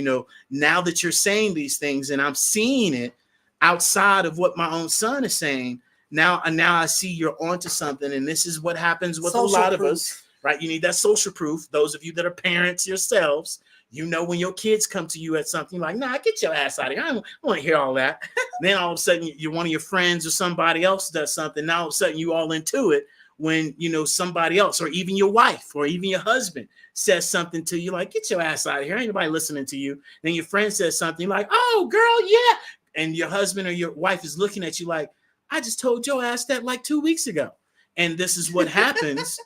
[SPEAKER 1] now that you're saying these things and I'm seeing it outside of what my own son is saying, now I see you're onto something. And this is what happens with social a lot proof. Of us, right? You need that social proof. Those of you that are parents yourselves, when your kids come to you at something like, nah, get your ass out of here. I don't want to hear all that. Then all of a sudden you're one of your friends or somebody else does something. Now all of a sudden you all into it when, somebody else or even your wife or even your husband says something to you like, get your ass out of here. Ain't nobody listening to you. Then your friend says something like, oh, girl, yeah. And your husband or your wife is looking at you like, I just told your ass that like 2 weeks ago. And this is what happens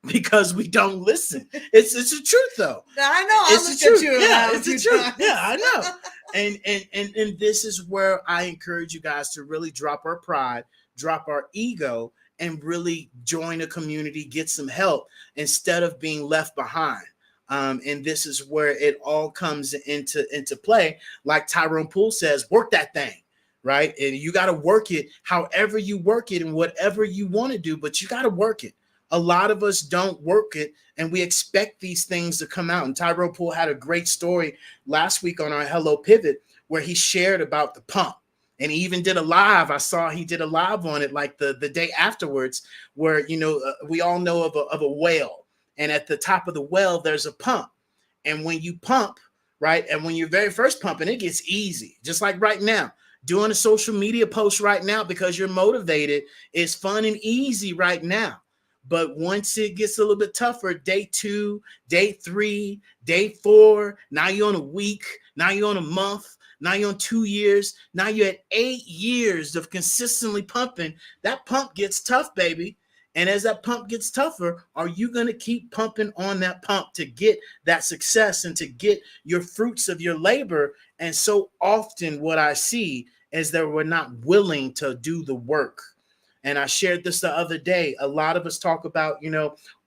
[SPEAKER 1] because we don't listen. It's the truth though.
[SPEAKER 2] I know. I
[SPEAKER 1] It's
[SPEAKER 2] looked
[SPEAKER 1] the truth.
[SPEAKER 2] at you.
[SPEAKER 1] Yeah,
[SPEAKER 2] and
[SPEAKER 1] it's the truth. Yeah, I know. And this is where I encourage you guys to really drop our pride, drop our ego, and really join a community, get some help instead of being left behind. And this is where it all comes into play. Like Tyrone Poole says, work that thing, right? And you got to work it however you work it and whatever you want to do, but you got to work it. A lot of us don't work it, and we expect these things to come out. And Tyrone Poole had a great story last week on our Hello Pivot where he shared about the pump. And he even did a live. I saw he did a live on it like the day afterwards, where, we all know of a well. And at the top of the well, there's a pump. And when you pump, right, and when you're very first pumping, it gets easy. Just like right now, doing a social media post right now because you're motivated is fun and easy right now. But once it gets a little bit tougher, day 2, day 3, day 4, now you're on a week, now you're on a month, now you're on 2 years, now you're at 8 years of consistently pumping. That pump gets tough, baby. And as that pump gets tougher, are you going to keep pumping on that pump to get that success and to get your fruits of your labor? And so often what I see is that we're not willing to do the work. And I shared this the other day. A lot of us talk about,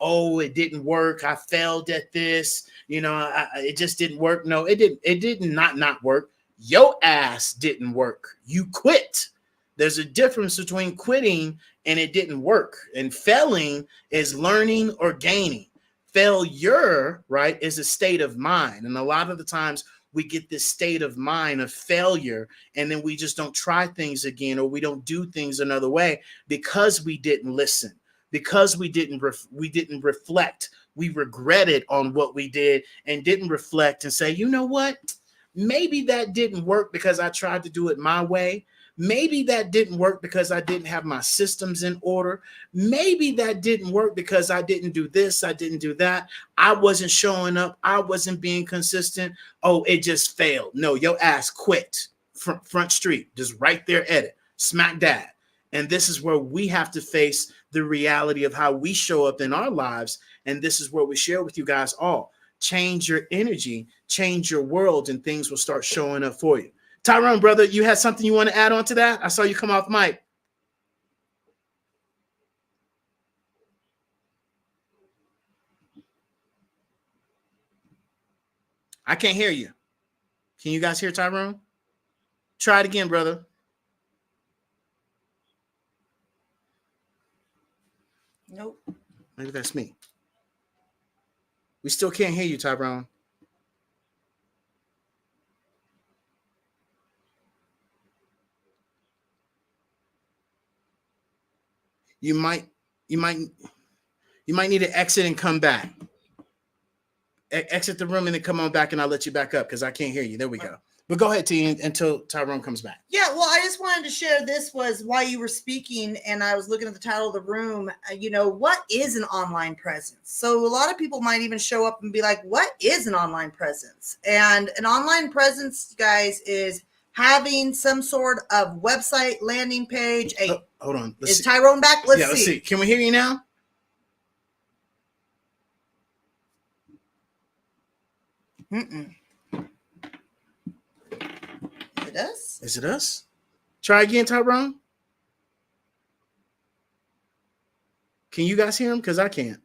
[SPEAKER 1] oh, it didn't work. I failed at this. It just didn't work. No, it didn't. It did not work. Your ass didn't work. You quit. There's a difference between quitting and it didn't work. And failing is learning or gaining. Failure, right, is a state of mind. And a lot of the times we get this state of mind of failure, and then we just don't try things again, or we don't do things another way because we didn't listen, because we didn't reflect. We regretted on what we did and didn't reflect and say, you know what? Maybe that didn't work because I tried to do it my way. Maybe that didn't work because I didn't have my systems in order. Maybe that didn't work because I didn't do this, I didn't do that. I wasn't showing up. I wasn't being consistent. Oh, it just failed. No, your ass quit. Front street, just right there at it, smack dab. And this is where we have to face the reality of how we show up in our lives. And this is where we share with you guys all. Change your energy, change your world, and things will start showing up for you. Tyrone, brother, you had something you want to add on to that? I saw you come off mic. I can't hear you. Can you guys hear Tyrone? Try it again, brother.
[SPEAKER 2] Nope.
[SPEAKER 1] Maybe that's me. We still can't hear you, Tyrone. You might need to exit and come back. Exit the room and then come on back, and I'll let you back up because I can't hear you. There we go. But go ahead, T, until Tyrone comes back.
[SPEAKER 2] Yeah, well, I just wanted to share this was while you were speaking, and I was looking at the title of the room. What is an online presence? So a lot of people might even show up and be like, what is an online presence? And an online presence, guys, is having some sort of website, landing page.
[SPEAKER 1] Hold on.
[SPEAKER 2] Is Tyrone back? Let's
[SPEAKER 1] see. Can we hear you now?
[SPEAKER 2] Mm-mm. Is it us?
[SPEAKER 1] Is it us? Try again, Tyrone. Can you guys hear him? Because I can't.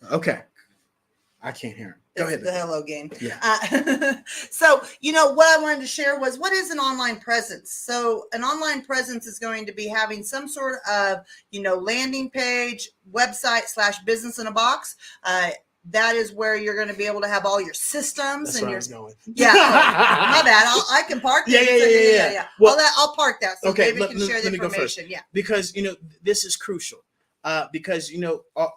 [SPEAKER 1] Okay. I can't hear him. Go ahead.
[SPEAKER 2] The hello game.
[SPEAKER 1] Yeah.
[SPEAKER 2] So, what I wanted to share was what is an online presence? So an online presence is going to be having some sort of, landing page, website / business in a box. That is where you're going to be able to have all your systems.
[SPEAKER 1] That's
[SPEAKER 2] and
[SPEAKER 1] where
[SPEAKER 2] your
[SPEAKER 1] I was going.
[SPEAKER 2] Yeah. My bad. I can park that.
[SPEAKER 1] Yeah. Well,
[SPEAKER 2] I'll park that. So
[SPEAKER 1] okay,
[SPEAKER 2] David can share the
[SPEAKER 1] let me go first.
[SPEAKER 2] information. Yeah.
[SPEAKER 1] Because, this is crucial. Because,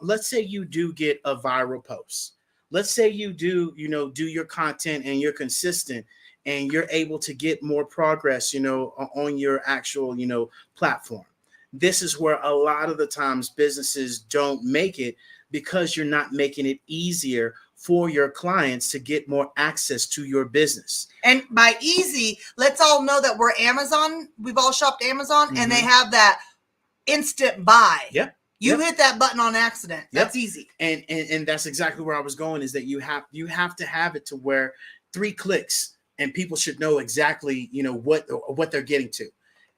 [SPEAKER 1] let's say you do get a viral post. Let's say you do your content and you're consistent and you're able to get more progress, on your actual, platform. This is where a lot of the times businesses don't make it because you're not making it easier for your clients to get more access to your business.
[SPEAKER 2] And by easy, let's all know that we're Amazon. We've all shopped Amazon, and they have that instant buy.
[SPEAKER 1] Yep.
[SPEAKER 2] You
[SPEAKER 1] Yep.
[SPEAKER 2] hit that button on accident.
[SPEAKER 1] Yep.
[SPEAKER 2] That's easy.
[SPEAKER 1] And that's exactly where I was going, is that you have to have it to where 3 clicks and people should know exactly, you know, what they're getting to.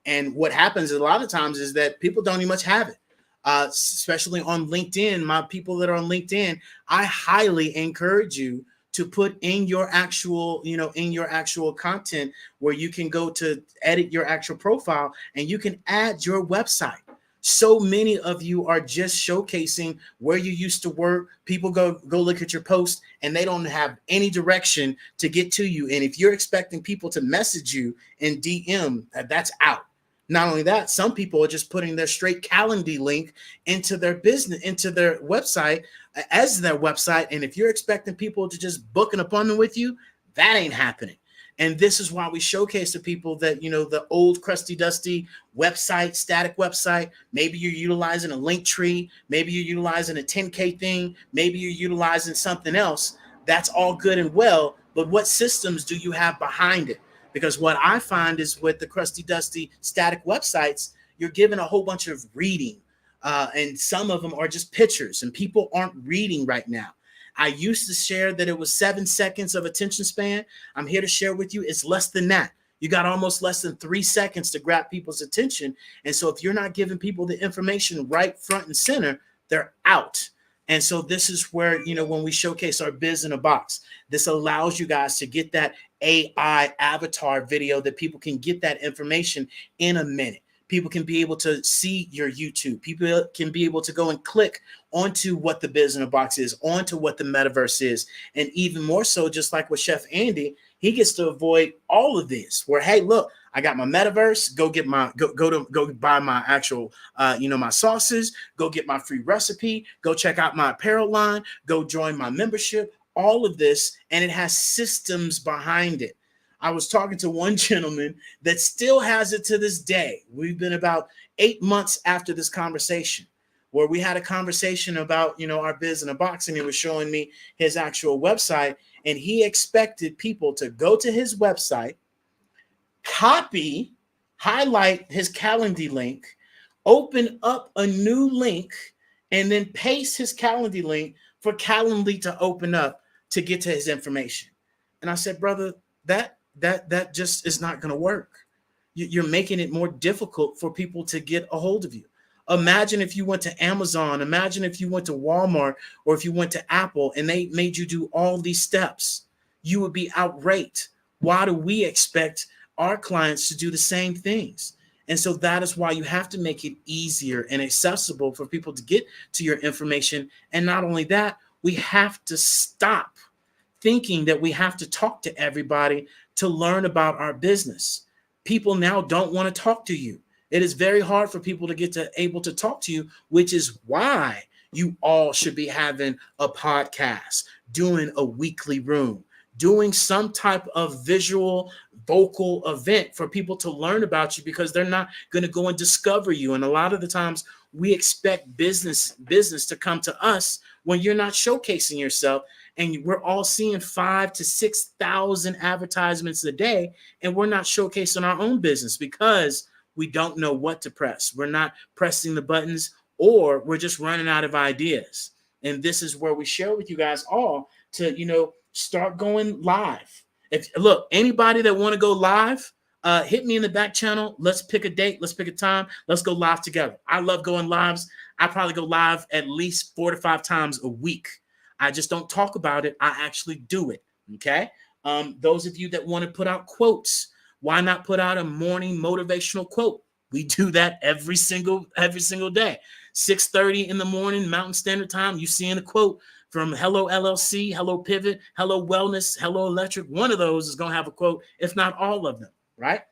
[SPEAKER 1] And what happens a lot of times is that people don't even much have it. Especially on LinkedIn, my people that are on LinkedIn, I highly encourage you to put in your actual, you know, in your actual content where you can go to edit your actual profile and you can add your website. So many of you are just showcasing where you used to work. People go look at your post and they don't have any direction to get to you. And if you're expecting people to message you in DM, that's out. Not only that, some people are just putting their straight Calendly link into their business, into their website as their website. And if you're expecting people to just book an appointment with you, that ain't happening. And this is why we showcase to people that, you know, the old crusty dusty website, static website, maybe you're utilizing a link tree, maybe you're utilizing a 10K thing, maybe you're utilizing something else. That's all good and well, but what systems do you have behind it? Because what I find is with the crusty dusty static websites, you're given a whole bunch of reading, and some of them are just pictures, and people aren't reading right now. I used to share that it was 7 seconds of attention span. I'm here to share with you it's less than that. You got almost less than 3 seconds to grab people's attention. And so if you're not giving people the information right front and center, they're out. And so this is where, you know, when we showcase our biz in a box, this allows you guys to get that AI avatar video that people can get that information in a minute. People can be able to see your YouTube. People can be able to go and click onto what the biz in a box is, onto what the metaverse is. And even more so, just like with Chef Andy, he gets to avoid all of this where, hey, look, I got my metaverse, go buy my actual, my sauces, go get my free recipe, go check out my apparel line, go join my membership, all of this. And it has systems behind it. I was talking to one gentleman that still has it to this day. We've been about 8 months after this conversation where we had a conversation about, you know, our biz in a box, and he was showing me his actual website, and he expected people to go to his website, copy, highlight his Calendly link, open up a new link, and then paste his Calendly link for Calendly to open up to get to his information. And I said, brother, that just is not going to work. You're making it more difficult for people to get a hold of you. Imagine if you went to Amazon, imagine if you went to Walmart, or if you went to Apple and they made you do all these steps. You would be outraged. Why do we expect our clients to do the same things? And so that is why you have to make it easier and accessible for people to get to your information. And not only that, we have to stop thinking that we have to talk to everybody to learn about our business. People now don't want to talk to you. It is very hard for people to get to able to talk to you, which is why you all should be having a podcast, doing a weekly room, doing some type of visual, vocal event for people to learn about you, because they're not going to go and discover you. And a lot of the times we expect business to come to us when you're not showcasing yourself. And we're all seeing 5,000 to 6,000 advertisements a day, and we're not showcasing our own business because we don't know what to press. We're not pressing the buttons, or we're just running out of ideas. And this is where we share with you guys all to, you know, start going live. Look, anybody that want to go live, hit me in the back channel. Let's pick a date. Let's pick a time. Let's go live together. I love going lives. I probably go live at least 4 to 5 times a week. I just don't talk about it. I actually do it. Okay. Those of you that want to put out quotes, why not put out a morning motivational quote? We do that every single day. 6:30 in the morning, Mountain Standard Time. You seeing a quote from Hello LLC, Hello Pivot, Hello Wellness, Hello Electric. One of those is going to have a quote, if not all of them, right?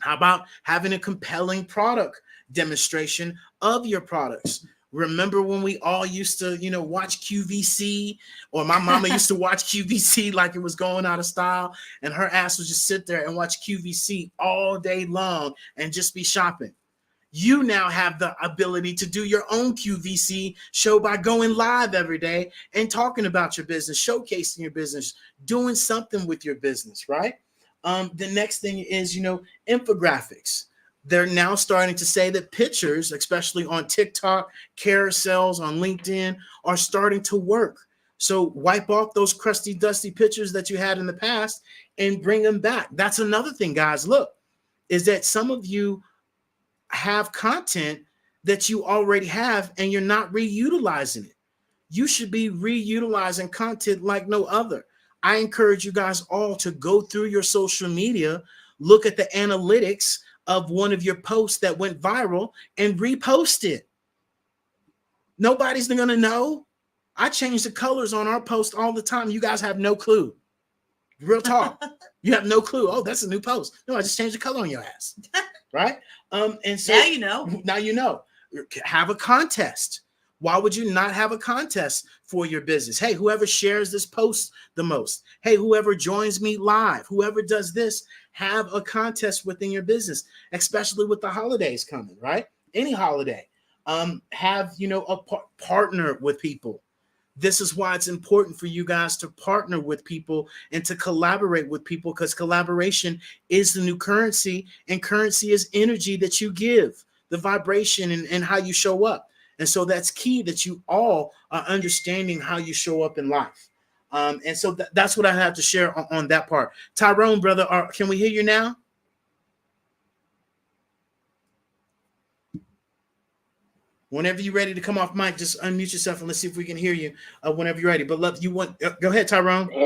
[SPEAKER 1] How about having a compelling product demonstration of your products? Remember when we all used to, you know, watch QVC, or my mama used to watch QVC like it was going out of style, and her ass would just sit there and watch QVC all day long and just be shopping. You now have the ability to do your own QVC show by going live every day and talking about your business, showcasing your business, doing something with your business, right? The next thing is, you know, infographics. they're now starting to say that pictures, especially on TikTok, carousels, on LinkedIn, are starting to work. So wipe off those crusty, dusty pictures that you had in the past and bring them back. That's another thing, guys. Look, is that some of you have content that you already have and you're not reutilizing it. You should be reutilizing content like no other. I encourage you guys all to go through your social media, look at the analytics of one of your posts that went viral and repost it. Nobody's going to know. I change the colors on our post all the time. You guys have no clue. Real talk. You have no clue. Oh, that's a new post. No, I just changed the color on your ass. Right? And so
[SPEAKER 2] Now you know.
[SPEAKER 1] Now you know. Have a contest. Why would you not have a contest for your business? Hey, whoever shares this post the most. Hey, whoever joins me live, whoever does this, have a contest within your business, especially with the holidays coming, right? Any holiday. Have, a partner with people. This is why it's important for you guys to partner with people and to collaborate with people, because collaboration is the new currency, and currency is energy that you give, the vibration and how you show up. And so that's key, that you all are understanding how you show up in life. And so that's what I have to share on that part. Tyrone, brother, can we hear you now? Whenever you're ready to come off mic, just unmute yourself and let's see if we can hear you whenever you're ready. But go ahead, Tyrone.
[SPEAKER 6] How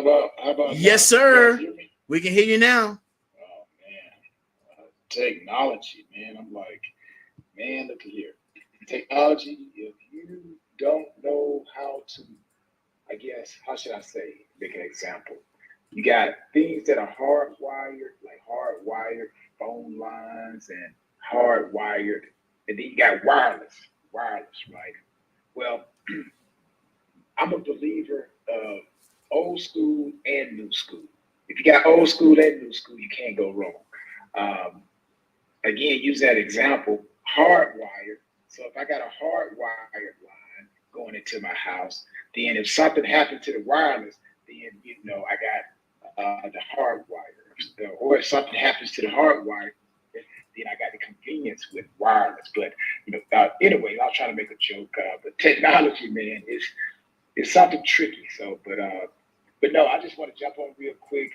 [SPEAKER 6] about
[SPEAKER 1] yes,
[SPEAKER 6] now?
[SPEAKER 1] sir.
[SPEAKER 6] You hear me?
[SPEAKER 1] We can hear you now.
[SPEAKER 6] Oh man, technology, man. I'm like, man, look at here. Technology, if you don't know how to, I guess, how should I say, make an example. You got things that are hardwired, like hardwired phone lines and hardwired, and then you got wireless, right? Well, I'm a believer of old school and new school. If you got old school and new school, you can't go wrong. Again, use that example, hardwired. So if I got a hardwired line going into my house, then if something happened to the wireless, then I got the hardwire. Or if something happens to the hardwire, then I got the convenience with wireless. But anyway, I was trying to make a joke. But technology, man, is something tricky. So, but no, I just want to jump on real quick.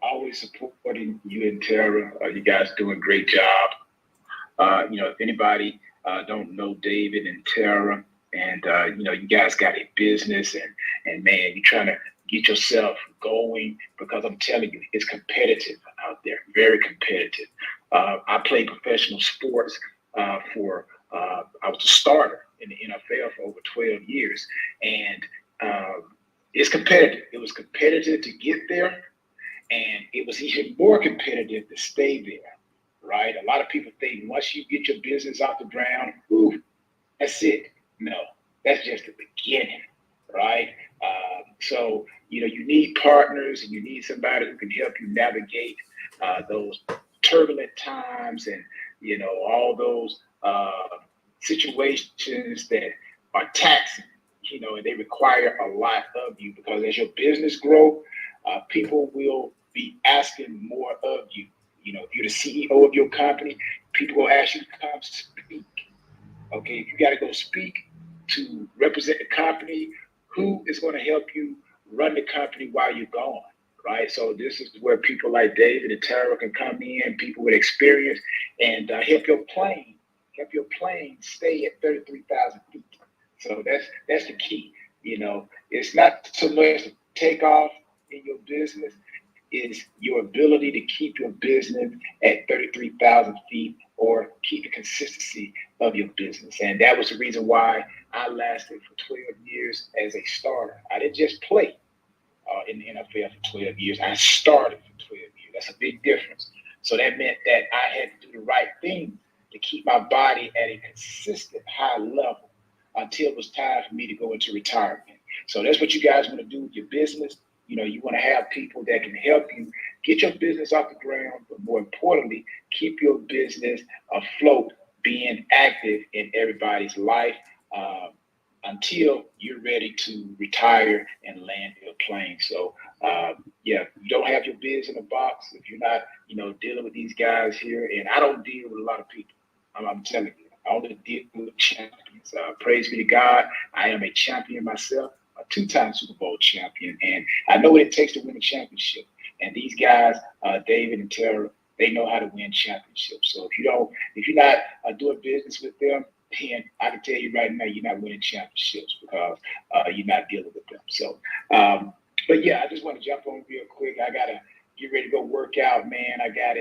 [SPEAKER 6] Always supporting you and Tara. You guys doing a great job. If anybody don't know David and Tara, and you guys got a business, and man, you're trying to get yourself going, because I'm telling you, it's competitive out there, very competitive. I played professional sports I was a starter in the NFL for over 12 years, and it's competitive. It was competitive to get there, and it was even more competitive to stay there. Right? A lot of people think once you get your business off the ground, that's it. No, that's just the beginning, right? So, you need partners, and you need somebody who can help you navigate those turbulent times, and, all those situations that are taxing, and they require a lot of you, because as your business grows, people will be asking more of you. If you're the CEO of your company, people will ask you to come speak. Okay, if you got to go speak to represent the company, who is going to help you run the company while you're gone, right? So this is where people like David and Tara can come in, people with experience, and help your plane stay at 33,000 feet. So that's the key. It's not so much to take off in your business, is your ability to keep your business at 33,000 feet, or keep the consistency of your business. And that was the reason why I lasted for 12 years as a starter. I didn't just play in the NFL for 12 years. I started for 12 years. That's a big difference. So that meant that I had to do the right thing to keep my body at a consistent high level until it was time for me to go into retirement. So that's what you guys want to do with your business. You want to have people that can help you get your business off the ground, but more importantly, keep your business afloat, being active in everybody's life until you're ready to retire and land your plane. So yeah, you don't have your biz in a box, if you're not, dealing with these guys here, and I don't deal with a lot of people. I'm telling you, I only deal with champions. Praise be to God, I am a champion myself, a two-time Super Bowl champion, and I know what it takes to win a championship. And these guys, David and Tara, they know how to win championships. So if you're not doing business with them, and I can tell you right now, you're not winning championships because you're not dealing with them. So, but yeah, I just want to jump on real quick. I gotta get ready to go work out, man. I got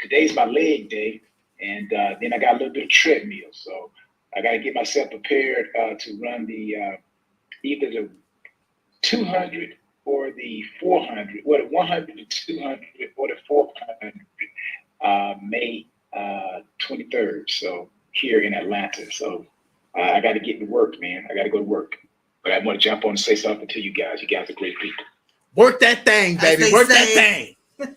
[SPEAKER 6] today's my leg day, and then I got a little bit of treadmill. So I gotta get myself prepared to run the either the 200 or the 400, or the 100 to 200 or the 400, May 23rd. So here in Atlanta. So I got to get to work, man. I got to go to work. But I want to jump on and say something to you guys. You guys are great people.
[SPEAKER 1] Work that thing, baby.
[SPEAKER 2] As they
[SPEAKER 1] Work that
[SPEAKER 2] say.
[SPEAKER 1] thing.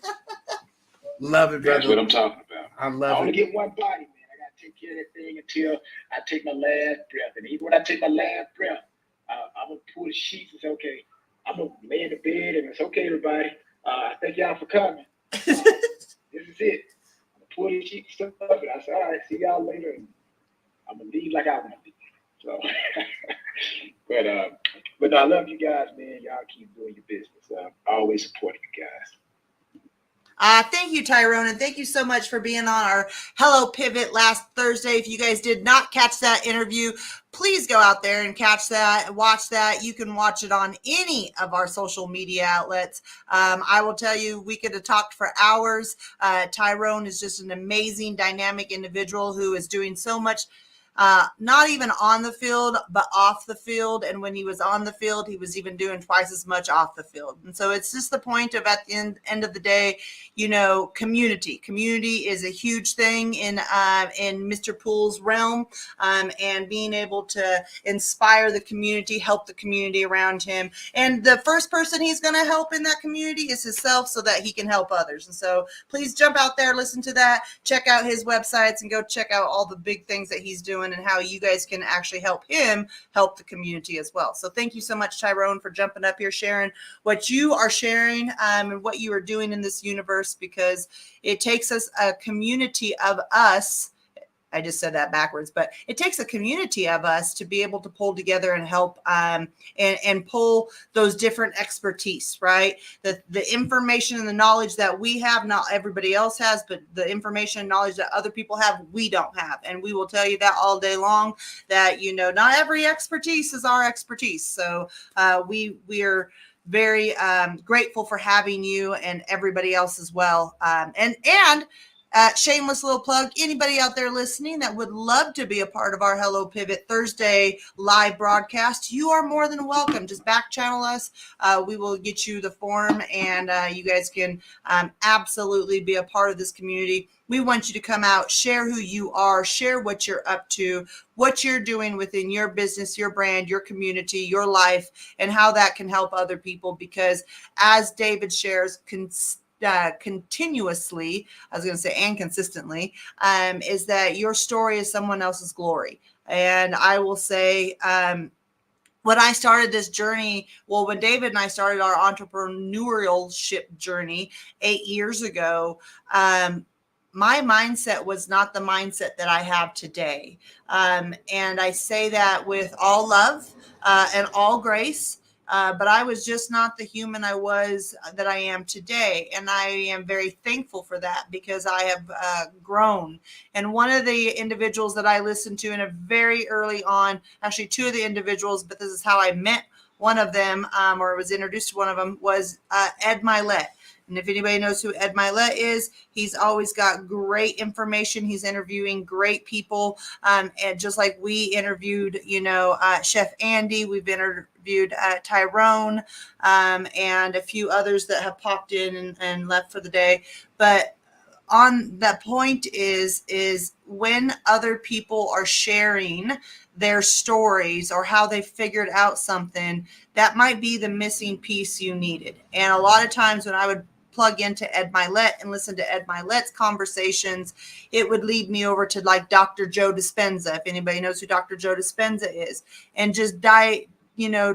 [SPEAKER 1] Love it, brother.
[SPEAKER 6] That's what I'm talking about.
[SPEAKER 1] I
[SPEAKER 6] I
[SPEAKER 1] love
[SPEAKER 6] only
[SPEAKER 1] it.
[SPEAKER 6] get one body, man. I got to take care of that thing until I take my last breath. And even when I take my last breath, I'm going to pull the sheets and say, okay, I'm going to lay in the bed and it's okay, everybody. I thank y'all for coming. This is it. I'm going to pull the sheets and stuff. And I say, all right, see y'all later. And I'm going to leave like I want to leave. So, but I love you guys, man. Y'all keep doing your business. I always support you guys.
[SPEAKER 2] Thank you, Tyrone, and thank you so much for being on our Hello Pivot last Thursday. If you guys did not catch that interview, please go out there and catch that, watch that. You can watch it on any of our social media outlets. I will tell you, we could have talked for hours. Tyrone is just an amazing, dynamic individual who is doing so much, not even on the field, but off the field. And when he was on the field, he was even doing twice as much off the field. And so it's just the point of, at the end of the day, community. Community is a huge thing in Mr. Poole's realm, and being able to inspire the community, help the community around him. And the first person he's going to help in that community is himself, so that he can help others. And so please jump out there, listen to that, check out his websites, and go check out all the big things that he's doing and how you guys can actually help him help the community as well. So thank you so much, Tyrone, for jumping up here, sharing what you are sharing, and what you are doing in this universe, because it takes us a community of us. I just said that backwards, but it takes a community of us to be able to pull together and help, and pull those different expertise, right? The information and the knowledge that we have, not everybody else has, but the information and knowledge that other people have, we don't have. And we will tell you that all day long, that, not every expertise is our expertise. So we are very grateful for having you and everybody else as well. And shameless little plug, anybody out there listening that would love to be a part of our Hello Pivot Thursday live broadcast, you are more than welcome. Just back channel us. We will get you the form, and you guys can absolutely be a part of this community. We want you to come out, share who you are, share what you're up to, what you're doing within your business, your brand, your community, your life, and how that can help other people. Because as David shares continuously, I was going to say, and consistently, is that your story is someone else's glory. And I will say, when I started this journey, when David and I started our entrepreneurship journey 8 years ago, my mindset was not the mindset that I have today. And I say that with all love and all grace. But I was just not the human that I am today. And I am very thankful for that, because I have grown. And one of the individuals that I listened to in a very early on, actually two of the individuals, but this is how I met one of them, or was introduced to one of them, was Ed Milet. And if anybody knows who Ed Milet is, he's always got great information. He's interviewing great people. And just like we interviewed, Chef Andy, we've interviewed Tyrone, and a few others that have popped in and left for the day. But on that point is when other people are sharing their stories or how they figured out something, that might be the missing piece you needed. And a lot of times when I would plug into Ed Milet and listen to Ed Milet's conversations, it would lead me over to like Dr. Joe Dispenza, if anybody knows who Dr. Joe Dispenza is, and just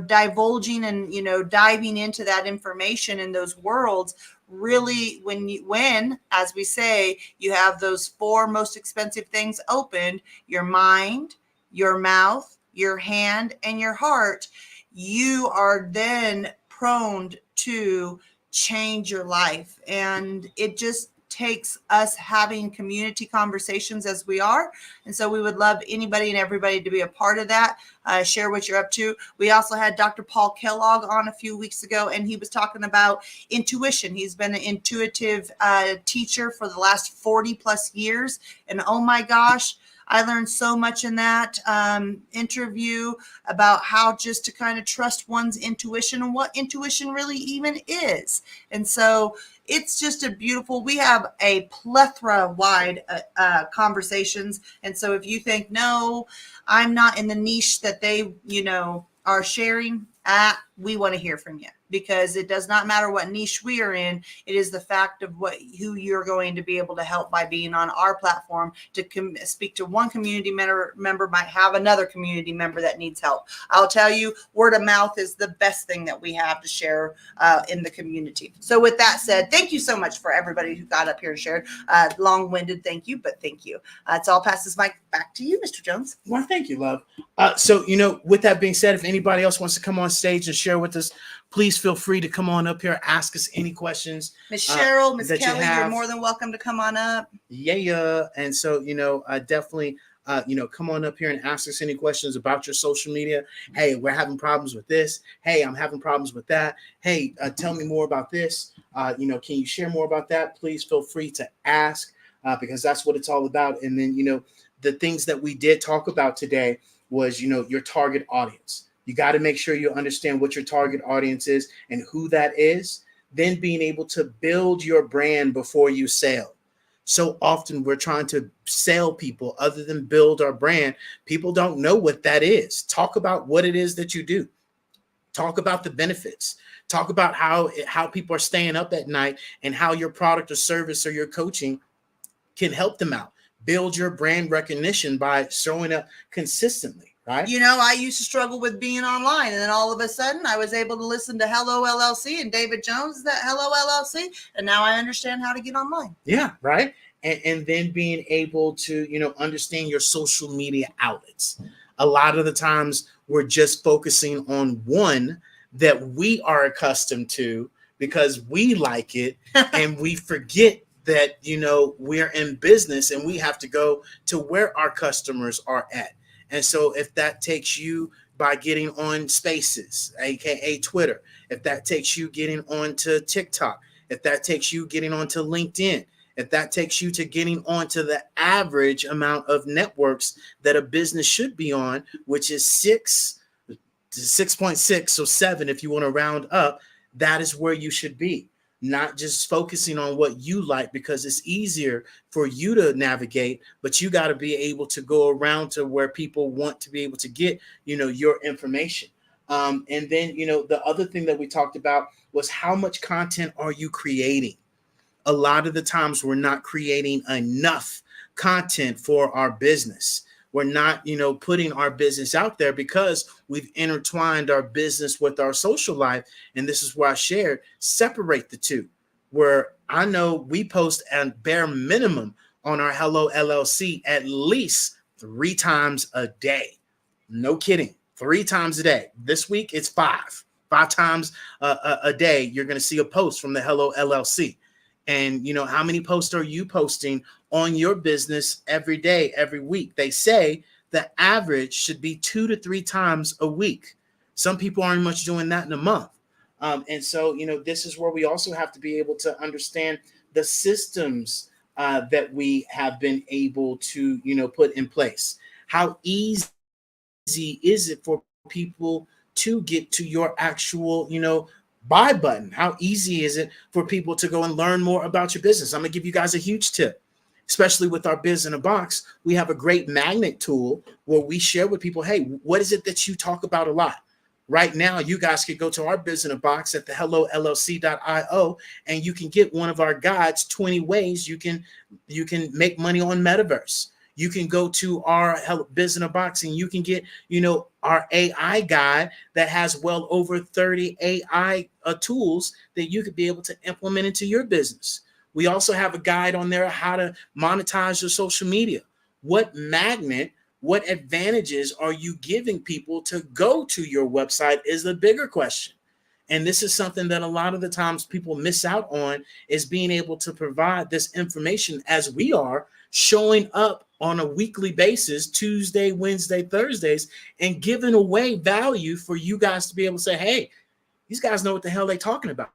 [SPEAKER 2] divulging and, diving into that information in those worlds. Really, when, as we say, you have those 4 most expensive things opened, your mind, your mouth, your hand, and your heart, you are then prone to change your life. And it just takes us having community conversations as we are. And so we would love anybody and everybody to be a part of that. Share what you're up to. We also had Dr. Paul Kellogg on a few weeks ago, and he was talking about intuition. He's been an intuitive teacher for the last 40 plus years. And oh my gosh, I learned so much in that interview about how just to kind of trust one's intuition and what intuition really even is. And so it's just we have a plethora wide conversations. And so if you think, no, I'm not in the niche that they, are sharing, we want to hear from you, because it does not matter what niche we are in. It is the fact of who you're going to be able to help by being on our platform. To speak to one community member might have another community member that needs help. I'll tell you, word of mouth is the best thing that we have to share in the community. So with that said, thank you so much for everybody who got up here and shared. Long-winded thank you, but thank you. So I'll pass this mic back to you, Mr. Jones.
[SPEAKER 1] Well, thank you, love. So, with that being said, if anybody else wants to come on stage and share with us, please feel free to come on up here, ask us any questions.
[SPEAKER 2] Miss Cheryl, Miss
[SPEAKER 1] that you
[SPEAKER 2] Kelly,
[SPEAKER 1] have.
[SPEAKER 2] you're more than welcome to come on up.
[SPEAKER 1] Yeah. And so, definitely, come on up here and ask us any questions about your social media. Hey, we're having problems with this. Hey, I'm having problems with that. Hey, tell me more about this. Can you share more about that? Please feel free to ask, because that's what it's all about. And then, the things that we did talk about today was, your target audience. You got to make sure you understand what your target audience is and who that is. Then being able to build your brand before you sell. So often we're trying to sell people other than build our brand. People don't know what that is. Talk about what it is that you do. Talk about the benefits. Talk about how people are staying up at night and how your product or service or your coaching can help them out. Build your brand recognition by showing up consistently. Right.
[SPEAKER 2] I used to struggle with being online, and then all of a sudden I was able to listen to Hello LLC and David Jones, that Hello LLC, and now I understand how to get online.
[SPEAKER 1] Yeah, right. And then being able to, understand your social media outlets. A lot of the times we're just focusing on one that we are accustomed to because we like it, and we forget that, we're in business and we have to go to where our customers are at. And so if that takes you by getting on Spaces, aka Twitter, if that takes you getting onto TikTok, if that takes you getting onto LinkedIn, if that takes you to getting onto the average amount of networks that a business should be on, which is 6.6 or 7, if you want to round up, that is where you should be. Not just focusing on what you like, because it's easier for you to navigate, but you got to be able to go around to where people want to be able to get, your information. And then, the other thing that we talked about was how much content are you creating? A lot of the times we're not creating enough content for our business. We're not, putting our business out there because we've intertwined our business with our social life. And this is where I shared, separate the two, where I know we post at bare minimum on our Hello LLC at least 3 times a day. No kidding. 3 times a day. This week it's 5 times a day. You're going to see a post from the Hello LLC. And how many posts are you posting on your business every day, every week? They say the average should be 2 to 3 times a week. Some people aren't much doing that in a month. And so, this is where we also have to be able to understand the systems that we have been able to, put in place. How easy is it for people to get to your actual, buy button? How easy is it for people to go and learn more about your business? I'm going to give you guys a huge tip, especially with our Biz in a Box. We have a great magnet tool where we share with people, hey, what is it that you talk about a lot? Right now, you guys can go to our Biz in a Box at the hellollc.io, and you can get one of our guides, 20 ways you can make money on Metaverse. You can go to our Business Box and you can get, our AI guide that has well over 30 AI tools that you could be able to implement into your business. We also have a guide on there how to monetize your social media. What advantages are you giving people to go to your website is the bigger question. And this is something that a lot of the times people miss out on, is being able to provide this information as we are showing up on a weekly basis, Tuesday, Wednesday, Thursdays, and giving away value for you guys to be able to say, hey, these guys know what the hell they're talking about.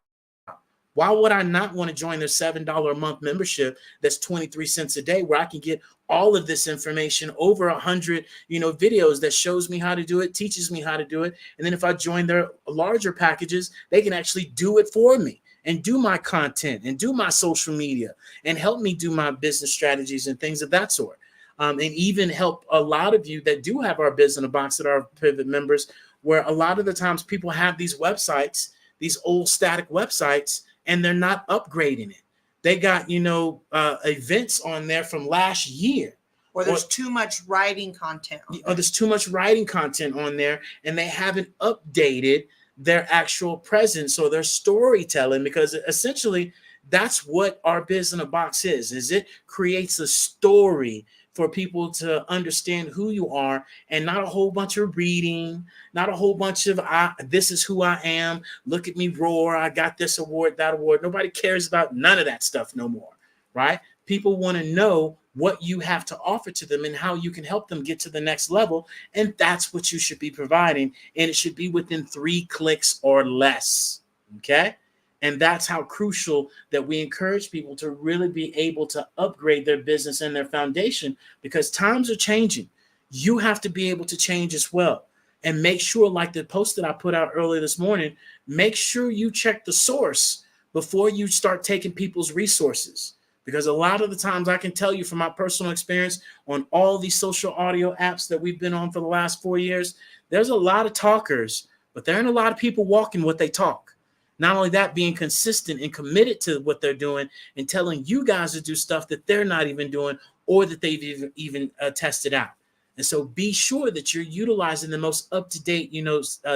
[SPEAKER 1] Why would I not want to join their $7 a month membership that's 23 cents a day, where I can get all of this information, over 100, videos that shows me how to do it, teaches me how to do it. And then if I join their larger packages, they can actually do it for me and do my content and do my social media and help me do my business strategies and things of that sort. And even help a lot of you that do have our Business Box that are Pivot members, where a lot of the times people have these websites, these old static websites, and they're not upgrading it. They got, events on there from last year.
[SPEAKER 2] Or there's too much writing content.
[SPEAKER 1] Or there's too much writing content on there, and they haven't updated their actual presence or their storytelling, because essentially that's what our Business Box is it creates a story for people to understand who you are, and not a whole bunch of reading, not a whole bunch of, this is who I am, look at me roar, I got this award, that award. Nobody cares about none of that stuff no more, right? People want to know what you have to offer to them and how you can help them get to the next level. And that's what you should be providing. And it should be within 3 clicks or less. Okay. And that's how crucial that we encourage people to really be able to upgrade their business and their foundation, because times are changing. You have to be able to change as well. And make sure, like the post that I put out earlier this morning, make sure you check the source before you start taking people's resources. Because a lot of the times, I can tell you from my personal experience on all these social audio apps that we've been on for the last 4 years, there's a lot of talkers, but there ain't a lot of people walking what they talk. Not only that, being consistent and committed to what they're doing and telling you guys to do stuff that they're not even doing, or that they've even tested out. And so be sure that you're utilizing the most up-to-date,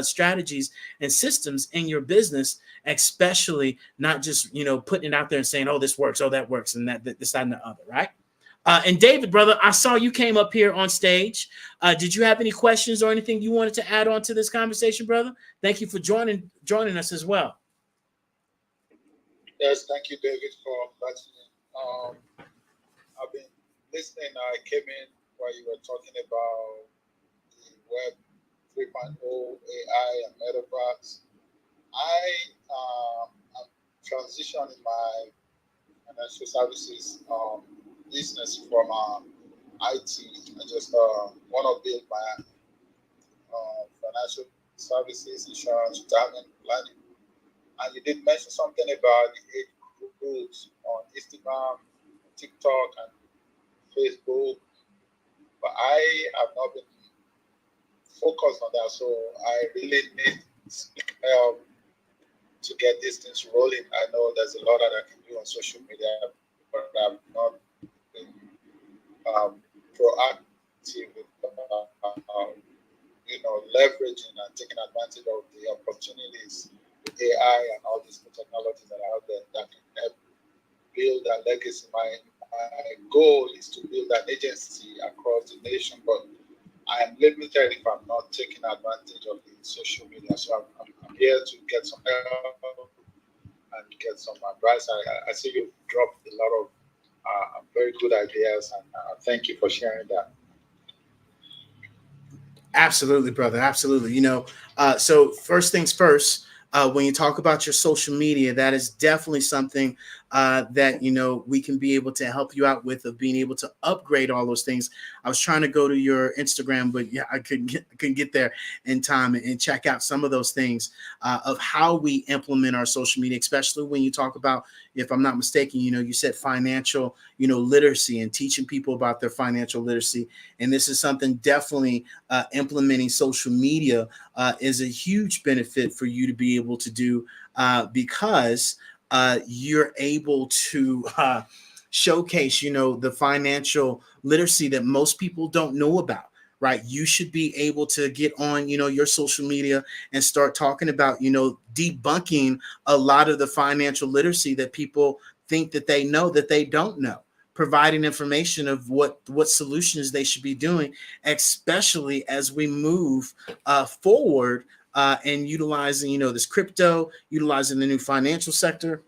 [SPEAKER 1] strategies and systems in your business, especially not just, putting it out there and saying, oh, this works, oh, that works, and that, this, that, and the other, right? And David, brother, I saw you came up here on stage. Did you have any questions or anything you wanted to add on to this conversation, brother? Thank you for joining us as well.
[SPEAKER 7] Yes, thank you, David, for inviting me. I've been listening. I came in while you were talking about the Web 3.0, AI, and Metaverse. I'm transitioning my financial services business from IT. I just want to build my financial services, insurance, retirement planning. And you did mention something about the age groups on Instagram, TikTok, and Facebook. But I have not been focused on that. So I really need help to get these things rolling. I know there's a lot that I can do on social media, but I've not been proactive with leveraging and taking advantage of the opportunities with AI and all these new technologies that are out there that can help build a legacy. My goal is to build an agency across the nation, but I am limited if I'm not taking advantage of the social media. So I'm here to get some help and get some advice. I see you dropped a lot of very good ideas, and thank you for sharing that.
[SPEAKER 1] Absolutely, brother. Absolutely. So first things first, when you talk about your social media, that is definitely something that, we can be able to help you out with, of being able to upgrade all those things. I was trying to go to your Instagram, but yeah, I couldn't get there in time and check out some of those things of how we implement our social media, especially when you talk about, if I'm not mistaken, you said financial, literacy and teaching people about their financial literacy. And this is something definitely implementing social media is a huge benefit for you to be able to do because you're able to showcase, the financial literacy that most people don't know about, right? You should be able to get on, your social media and start talking about, debunking a lot of the financial literacy that people think that they know that they don't know, providing information of what solutions they should be doing, especially as we move forward and utilizing, this crypto, utilizing the new financial sector.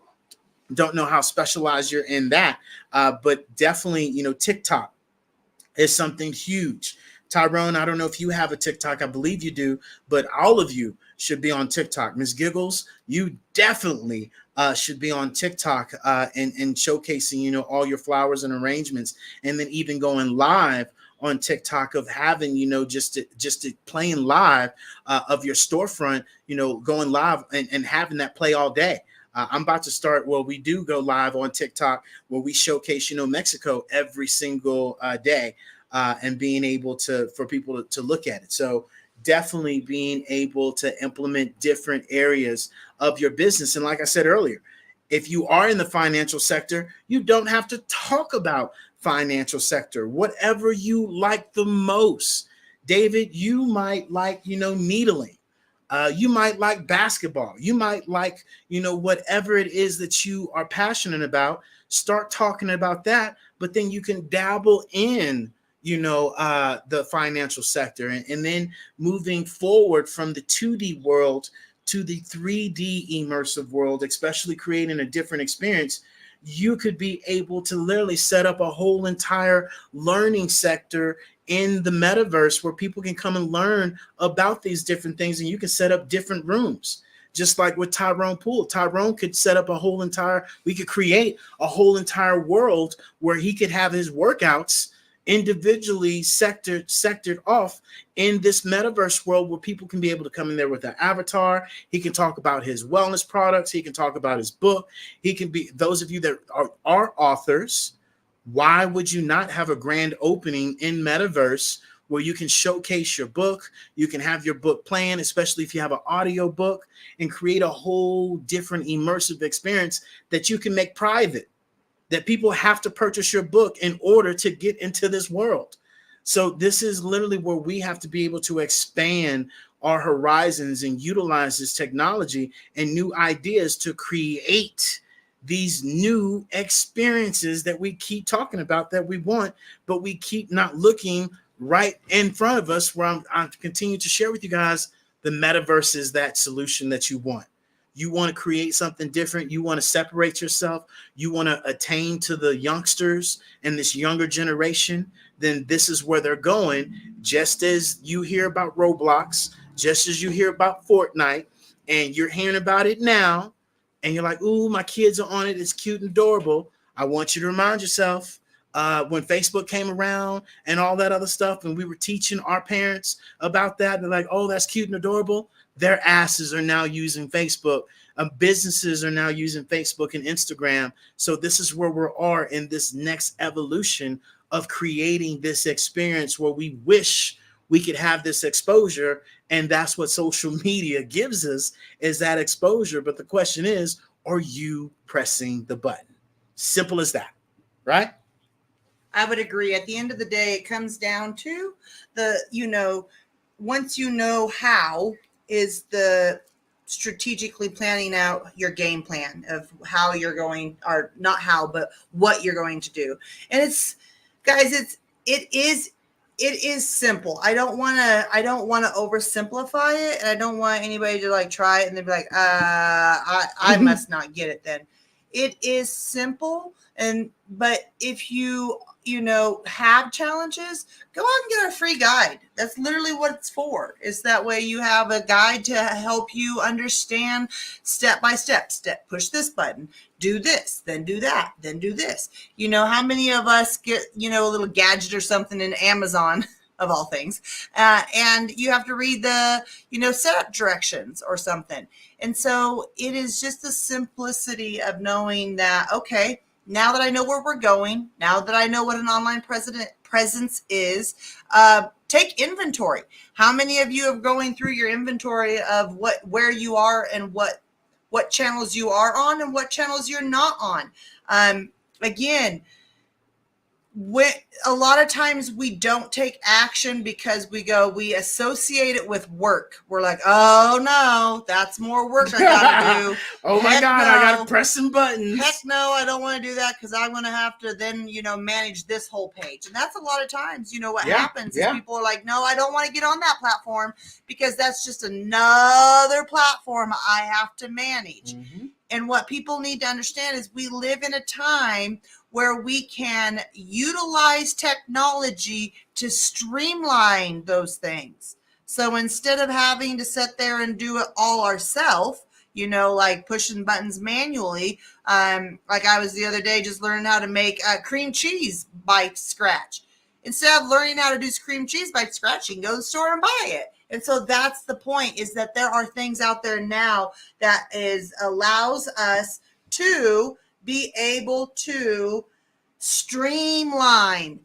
[SPEAKER 1] Don't know how specialized you're in that, but definitely, TikTok is something huge. Tyrone, I don't know if you have a TikTok. I believe you do, but all of you should be on TikTok. Ms. Giggles, you definitely should be on TikTok and showcasing, all your flowers and arrangements, and then even going live on TikTok of having, just playing live of your storefront, going live and having that play all day. I'm about to start. Well, we do go live on TikTok where we showcase, Mexico every single day and being able for people to look at it. So definitely being able to implement different areas of your business. And like I said earlier, if you are in the financial sector, you don't have to talk about financial sector, whatever you like the most. David, you might like, needling. You might like basketball. You might like, whatever it is that you are passionate about. Start talking about that, but then you can dabble in, the financial sector, and then moving forward from the 2D world to the 3D immersive world, especially creating a different experience. You could be able to literally set up a whole entire learning sector in the metaverse where people can come and learn about these different things, and you can set up different rooms. Just like with Tyrone Poole, Tyrone could set up we could create a whole entire world where he could have his workouts individually sectored off in this metaverse world where people can be able to come in there with an avatar. He can talk about his wellness products. He can talk about his book. He can be, those of you that are authors, why would you not have a grand opening in metaverse where you can showcase your book? You can have your book playing, especially if you have an audio book, and create a whole different immersive experience that you can make private, that people have to purchase your book in order to get into this world. So this is literally where we have to be able to expand our horizons and utilize this technology and new ideas to create these new experiences that we keep talking about that we want, but we keep not looking right in front of us, where I'm continue to share with you guys the metaverse is that solution that you want. You want to create something different. You want to separate yourself. You want to attain to the youngsters and this younger generation. Then this is where they're going. Just as you hear about Roblox, just as you hear about Fortnite, and you're hearing about it now, and you're like, ooh, my kids are on it. It's cute and adorable. I want you to remind yourself when Facebook came around and all that other stuff, and we were teaching our parents about that, they're like, oh, that's cute and adorable. Their asses are now using Facebook. Businesses are now using Facebook and Instagram. So this is where we are in this next evolution of creating this experience where we wish we could have this exposure. And that's what social media gives us, is that exposure. But the question is, are you pressing the button? Simple as that, right?
[SPEAKER 2] I would agree. At the end of the day, it comes down to once you know how, is the strategically planning out your game plan of how you're going, or not how, but what you're going to do. And it is simple. I don't want to oversimplify it. And I don't want anybody to like try it and they'd be like, I must not get it then. It is simple. But if you have challenges, go out and get a free guide. That's literally what it's for. Is that way you have a guide to help you understand step by step, push this button, do this, then do that, then do this. How many of us get, a little gadget or something in Amazon, of all things, and you have to read the, setup directions or something. And so it is just the simplicity of knowing that, okay, now that I know where we're going, now that I know what an online presence is, take inventory. How many of you are going through your inventory of where you are and what channels you are on and what channels you're not on? again, a lot of times we don't take action because we associate it with work. We're like, oh no, that's more work I gotta do.
[SPEAKER 1] Oh my
[SPEAKER 2] Heck
[SPEAKER 1] God,
[SPEAKER 2] no.
[SPEAKER 1] I gotta press some buttons.
[SPEAKER 2] Heck no, I don't want to do that because I'm going to have to then, manage this whole page. And that's a lot of times, what
[SPEAKER 1] Yeah,
[SPEAKER 2] happens
[SPEAKER 1] yeah.
[SPEAKER 2] is people are like, no, I don't want to get on that platform because that's just another platform I have to manage.
[SPEAKER 1] Mhm.
[SPEAKER 2] And what people need to understand is we live in a time where we can utilize technology to streamline those things. So instead of having to sit there and do it all ourselves, like pushing buttons manually, like I was the other day just learning how to make cream cheese by scratch. Instead of learning how to do cream cheese by scratch, you can go to the store and buy it. And so that's the point, is that there are things out there now that allows us to be able to streamline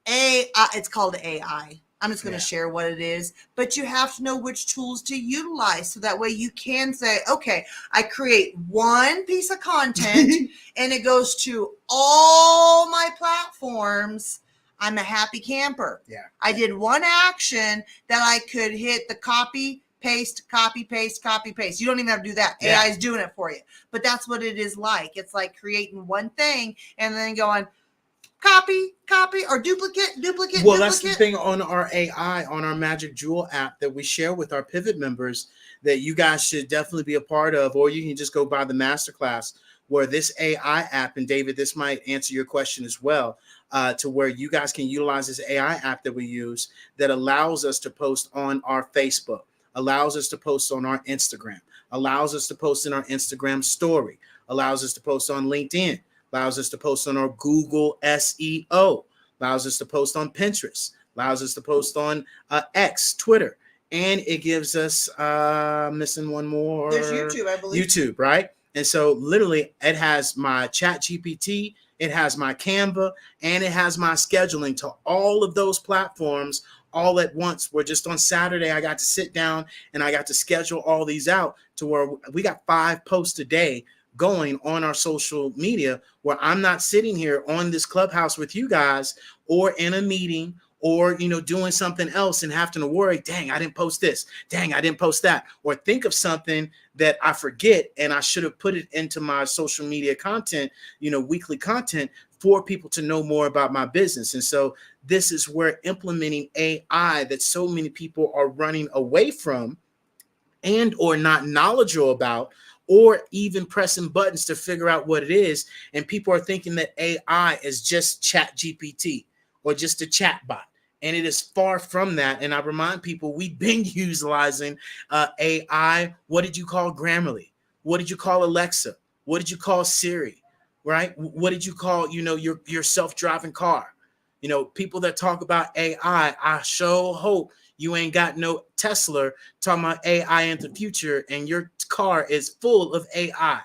[SPEAKER 2] it's called AI. I'm just going to share what it is, but you have to know which tools to utilize so that way you can say, okay, I create one piece of content and it goes to all my platforms. I'm a happy camper.
[SPEAKER 1] Yeah.
[SPEAKER 2] I did one action that I could hit the copy, paste, copy, paste, copy, paste. You don't even have to do that.
[SPEAKER 1] Yeah.
[SPEAKER 2] AI is doing it for you. But that's what it is like. It's like creating one thing and then going copy, or duplicate.
[SPEAKER 1] Well, that's the thing on our AI, on our Magic Jewel app that we share with our Pivot members that you guys should definitely be a part of, or you can just go by the masterclass where this AI app, and David, this might answer your question as well, to where you guys can utilize this AI app that we use that allows us to post on our Facebook, allows us to post on our Instagram, allows us to post in our Instagram story, allows us to post on LinkedIn, allows us to post on our Google SEO, allows us to post on Pinterest, allows us to post on X, Twitter, and it gives us, missing one more.
[SPEAKER 2] There's YouTube, I believe.
[SPEAKER 1] YouTube, right? And so literally it has my Chat GPT, it has my Canva, and it has my scheduling to all of those platforms all at once. Where just on Saturday, I got to sit down and I got to schedule all these out to where we got 5 posts a day going on our social media, where I'm not sitting here on this Clubhouse with you guys or in a meeting or, doing something else and having to worry, dang, I didn't post this. Dang, I didn't post that. Or think of something that I forget and I should have put it into my social media content, weekly content for people to know more about my business. And so this is where implementing AI that so many people are running away from and or not knowledgeable about, or even pressing buttons to figure out what it is. And people are thinking that AI is just Chat GPT or just a chat bot. And it is far from that. And I remind people, we've been utilizing AI. What did you call Grammarly? What did you call Alexa? What did you call Siri? Right? What did you call, your self-driving car? People that talk about AI, I sure hope you ain't got no Tesla talking about AI in the future and your car is full of AI.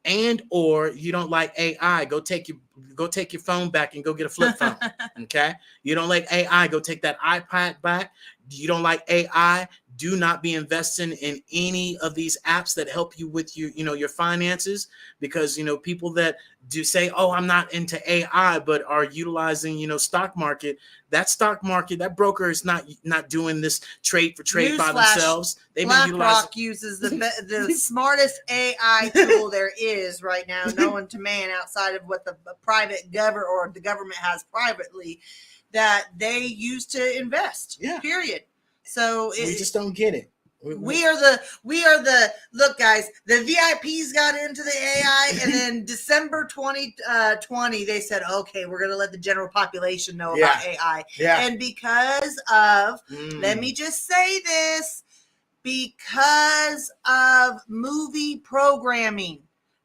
[SPEAKER 1] And or you don't like AI, go take your phone back and go get a flip phone. Okay? You don't like AI, go take that iPad back. You don't like AI, do not be investing in any of these apps that help you with your finances, because people that do say, oh, I'm not into AI, but are utilizing stock market. That stock market, that broker is not doing this trade for trade by themselves.
[SPEAKER 2] BlackRock uses the smartest AI tool there is right now, known to man, outside of what the private government or the government has privately, that they use to invest.
[SPEAKER 1] Yeah.
[SPEAKER 2] Period. So
[SPEAKER 1] we just don't get it.
[SPEAKER 2] We are the look, guys. The VIPs got into the AI, and then December 2020, they said, okay, we're gonna let the general population know about AI.
[SPEAKER 1] Yeah.
[SPEAKER 2] And because of, let me just say this, because of movie programming,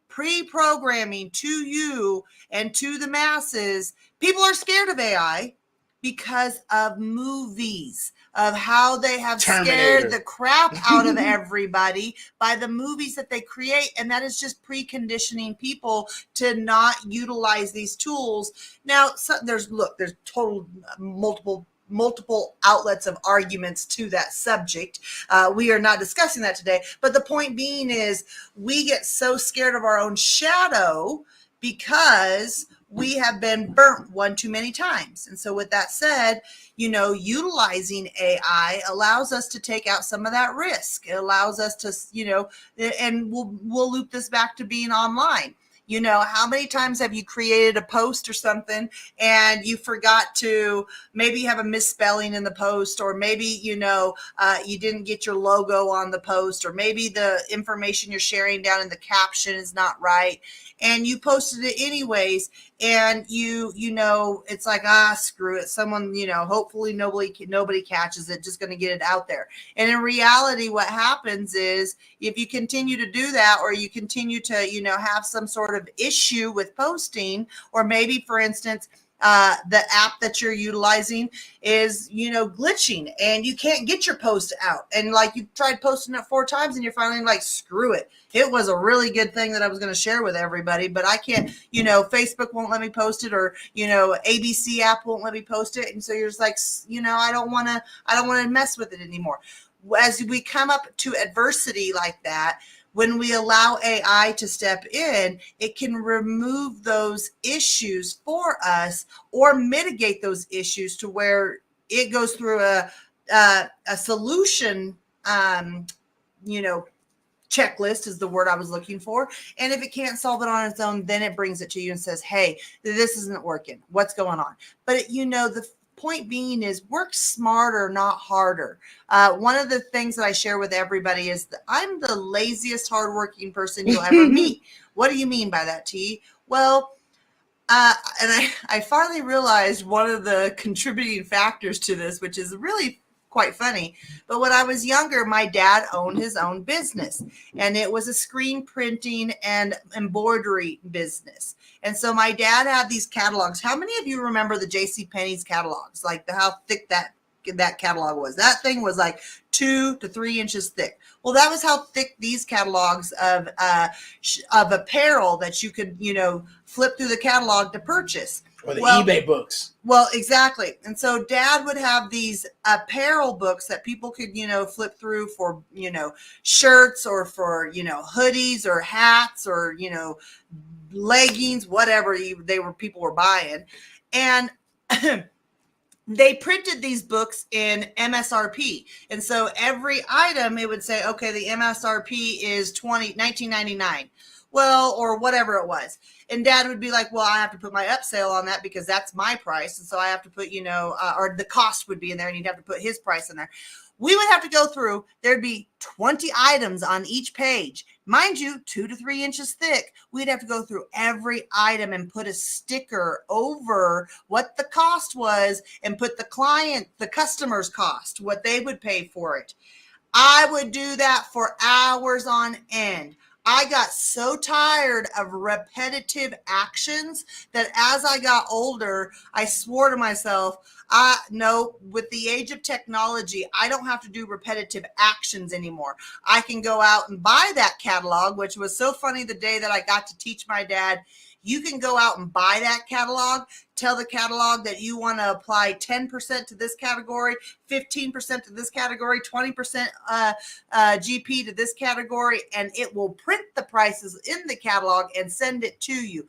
[SPEAKER 2] pre-programming to you and to the masses, people are scared of AI because of movies, of how they have scared the crap out of everybody by the movies that they create. And that is just preconditioning people to not utilize these tools. Now, there's total multiple outlets of arguments to that subject. We are not discussing that today. But the point being is we get so scared of our own shadow because we have been burnt one too many times. And so with that said, utilizing AI allows us to take out some of that risk. It allows us to, and we'll loop this back to being online. How many times have you created a post or something and you forgot to maybe have a misspelling in the post, or maybe, you didn't get your logo on the post, or maybe the information you're sharing down in the caption is not right, and you posted it anyways, and it's like, screw it. Someone, hopefully nobody catches it, just going to get it out there. And in reality, what happens is if you continue to do that, or you continue to, have some sort of issue with posting, or maybe, for instance, the app that you're utilizing is, glitching and you can't get your post out. And like you tried posting it 4 times and you're finally like, screw it. It was a really good thing that I was going to share with everybody, but I can't, Facebook won't let me post it, or, ABC app won't let me post it. And so you're just like, I don't want to mess with it anymore. As we come up to adversity like that, when we allow AI to step in, it can remove those issues for us, or mitigate those issues to where it goes through a solution, checklist is the word I was looking for. And if it can't solve it on its own, then it brings it to you and says, hey, this isn't working. What's going on? But the point being is, work smarter, not harder. One of the things that I share with everybody is that I'm the laziest hardworking person you'll ever meet. What do you mean by that, T? Well, and I finally realized one of the contributing factors to this, which is really quite funny. But when I was younger, my dad owned his own business, and it was a screen printing and embroidery business. And so my dad had these catalogs. How many of you remember the JCPenney's catalogs? Like how thick that catalog was? That thing was like 2 to 3 inches thick. Well, that was how thick these catalogs of apparel that you could, flip through the catalog to purchase.
[SPEAKER 1] Or the eBay books.
[SPEAKER 2] Well, exactly. And so Dad would have these apparel books that people could, flip through for, shirts, or for, hoodies or hats, or, leggings, whatever people were buying. And they printed these books in MSRP. And so every item, it would say, okay, the MSRP is $19.99. Well, or whatever it was. And Dad would be like, well, I have to put my upsell on that because that's my price. And so I have to put, or the cost would be in there, and you'd have to put his price in there. We would have to go through, there'd be 20 items on each page. Mind you, 2 to 3 inches thick. We'd have to go through every item and put a sticker over what the cost was, and put the customer's cost, what they would pay for it. I would do that for hours on end. I got so tired of repetitive actions that as I got older, I swore to myself, no, with the age of technology, I don't have to do repetitive actions anymore. I can go out and buy that catalog, which was so funny the day that I got to teach my dad. You can go out and buy that catalog, tell the catalog that you want to apply 10% to this category, 15% to this category, 20% GP to this category, and it will print the prices in the catalog and send it to you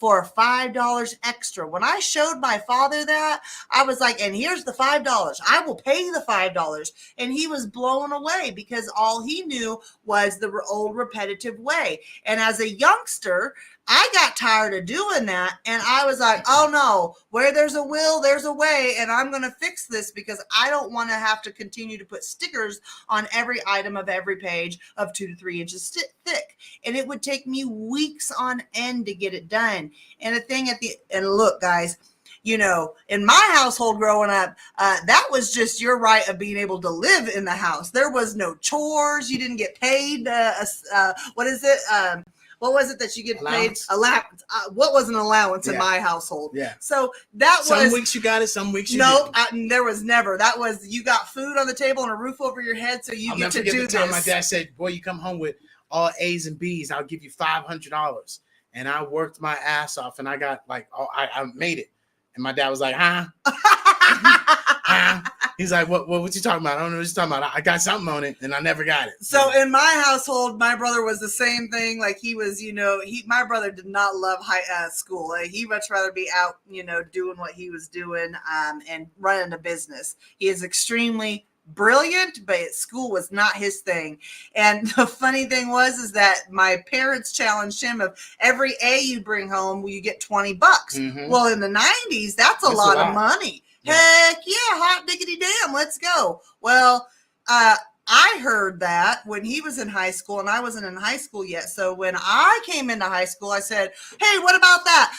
[SPEAKER 2] for $5 extra. When I showed my father that, I was like, and here's the $5. I will pay you the $5. And he was blown away because all he knew was the old repetitive way. And as a youngster, I got tired of doing that. And I was like, oh no, where there's a will, there's a way. And I'm going to fix this because I don't want to have to continue to put stickers on every item of every page of 2 to 3 inches thick. And it would take me weeks on end to get it done. And the thing and look, guys, in my household growing up, that was just your right of being able to live in the house. There was no chores. You didn't get paid. What is it? What was it that you get paid? Allowance. What was an allowance in my household?
[SPEAKER 1] Yeah.
[SPEAKER 2] So that was.
[SPEAKER 1] Some weeks you got it, some weeks you didn't.
[SPEAKER 2] There was never. That was, you got food on the table and a roof over your head, so you get to do this.
[SPEAKER 1] Time my dad said, boy, you come home with all A's and B's, I'll give you $500. And I worked my ass off, and I got I made it. And my dad was like, huh? Huh? He's like, what you talking about? I don't know what you're talking about. I got something on it and I never got it.
[SPEAKER 2] So in my household, my brother was the same thing. Like he was, my brother did not love school. Like, he much rather be out, doing what he was doing and running a business. He is extremely brilliant, but school was not his thing. And the funny thing is that my parents challenged him of every A you bring home, you get $20.
[SPEAKER 1] Mhm.
[SPEAKER 2] Well, in the 90s, that's a lot of money.
[SPEAKER 1] Yeah.
[SPEAKER 2] Heck yeah, hot diggity damn, let's go. Well, I heard that when he was in high school, and I wasn't in high school yet. So when I came into high school, I said, hey, what about that?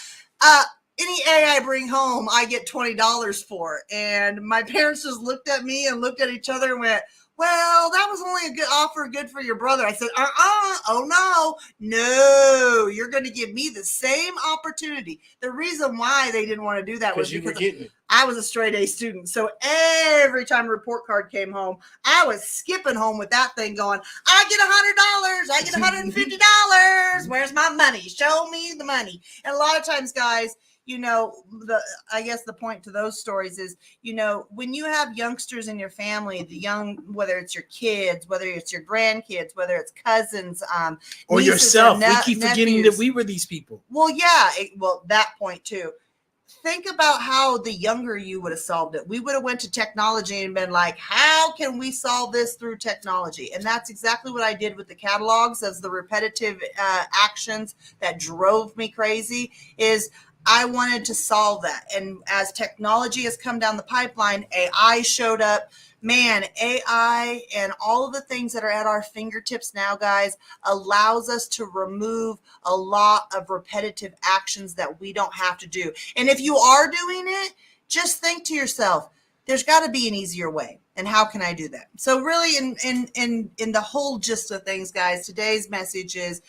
[SPEAKER 2] Any A I bring home, I get $20 for. And my parents just looked at me and looked at each other and went, well, that was only a good offer, good for your brother. I said, oh no, you're going to give me the same opportunity. The reason why they didn't want to do that was
[SPEAKER 1] you were
[SPEAKER 2] because
[SPEAKER 1] getting it.
[SPEAKER 2] I was a straight A student. So every time a report card came home, I was skipping home with that thing going, I get $100. I get $150. Where's my money? Show me the money. And a lot of times, guys, I guess the point to those stories is, when you have youngsters in your family, whether it's your kids, whether it's your grandkids, whether it's cousins,
[SPEAKER 1] or yourself. We keep forgetting
[SPEAKER 2] nephews.
[SPEAKER 1] that we were these people.
[SPEAKER 2] Well, yeah. That point too. Think about how the younger you would have solved it. We would have went to technology and been like, how can we solve this through technology? And that's exactly what I did with the catalogs as the repetitive actions that drove me crazy is I wanted to solve that. And as technology has come down the pipeline, AI showed up. Man, AI and all of the things that are at our fingertips now, guys, allows us to remove a lot of repetitive actions that we don't have to do. And if you are doing it, just think to yourself, there's got to be an easier way. And how can I do that? So really in the whole gist of things, guys, today's message is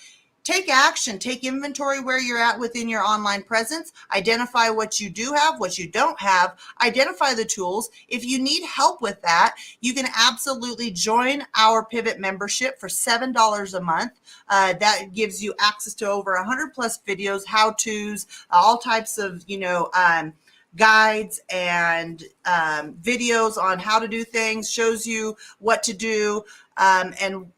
[SPEAKER 2] take action, take inventory where you're at within your online presence, identify what you do have, what you don't have, identify the tools. If you need help with that, you can absolutely join our Pivot membership for $7 a month. That gives you access to over 100 plus videos, how-tos, all types of, guides and videos on how to do things, shows you what to do, and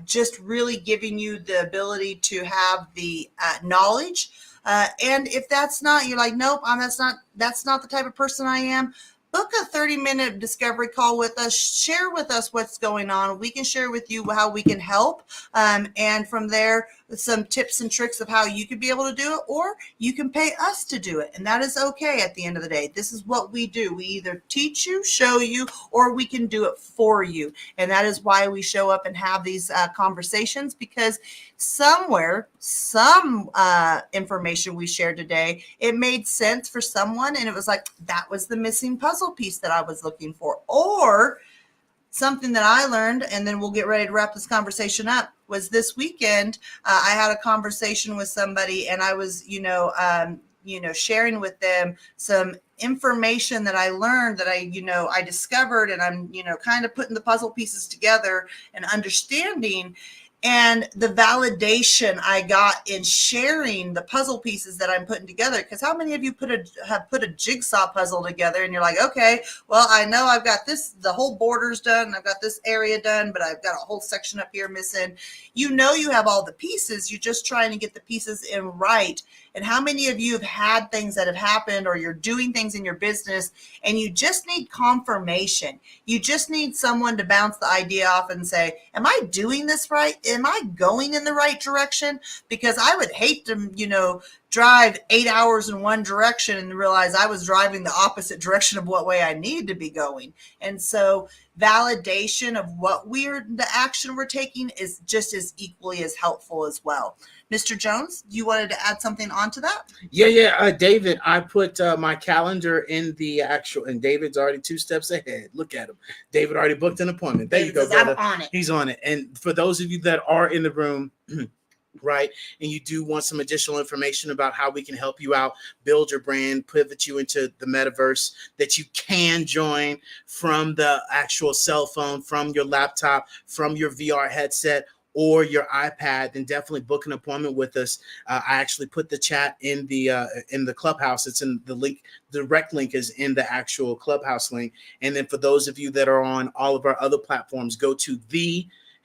[SPEAKER 2] just really giving you the ability to have the knowledge. And if that's not, you're like, nope, that's not the type of person I am. Book a 30-minute discovery call with us. Share with us what's going on. We can share with you how we can help. And from there, some tips and tricks of how you could be able to do it, or you can pay us to do it. And that is okay at the end of the day. This is what we do. We either teach you, show you, or we can do it for you. And that is why we show up and have these conversations, because somewhere, some information we shared today, it made sense for someone. And it was like, that was the missing puzzle piece that I was looking for. Or something that I learned, and then we'll get ready to wrap this conversation up, was this weekend, I had a conversation with somebody, and I was, sharing with them some information that I learned, that I discovered, and I'm, kind of putting the puzzle pieces together and understanding. And the validation I got in sharing the puzzle pieces that I'm putting together, because how many of you have put a jigsaw puzzle together and you're like, okay, well, I know I've got the whole border's done, I've got this area done, but I've got a whole section up here missing. You have all the pieces, you're just trying to get the pieces in right. And how many of you have had things that have happened, or you're doing things in your business and you just need confirmation? You just need someone to bounce the idea off and say, am I doing this right? Am I going in the right direction? Because I would hate to, drive 8 hours in one direction and realize I was driving the opposite direction of what way I need to be going. And so validation of the action we're taking is just as equally as helpful as well. Mr. Jones, you wanted to add something onto that?
[SPEAKER 1] Yeah. David, I put my calendar in the actual, and David's already 2 steps ahead. Look at him. David already booked an appointment. There you go, brother.
[SPEAKER 2] I'm on it.
[SPEAKER 1] He's on it. And for those of you that are in the room, right, and you do want some additional information about how we can help you out, build your brand, pivot you into the metaverse, that you can join from the actual cell phone, from your laptop, from your VR headset, or your iPad, then definitely book an appointment with us. I actually put the chat in the Clubhouse. It's in the link. The direct link is in the actual Clubhouse link. And then for those of you that are on all of our other platforms, go to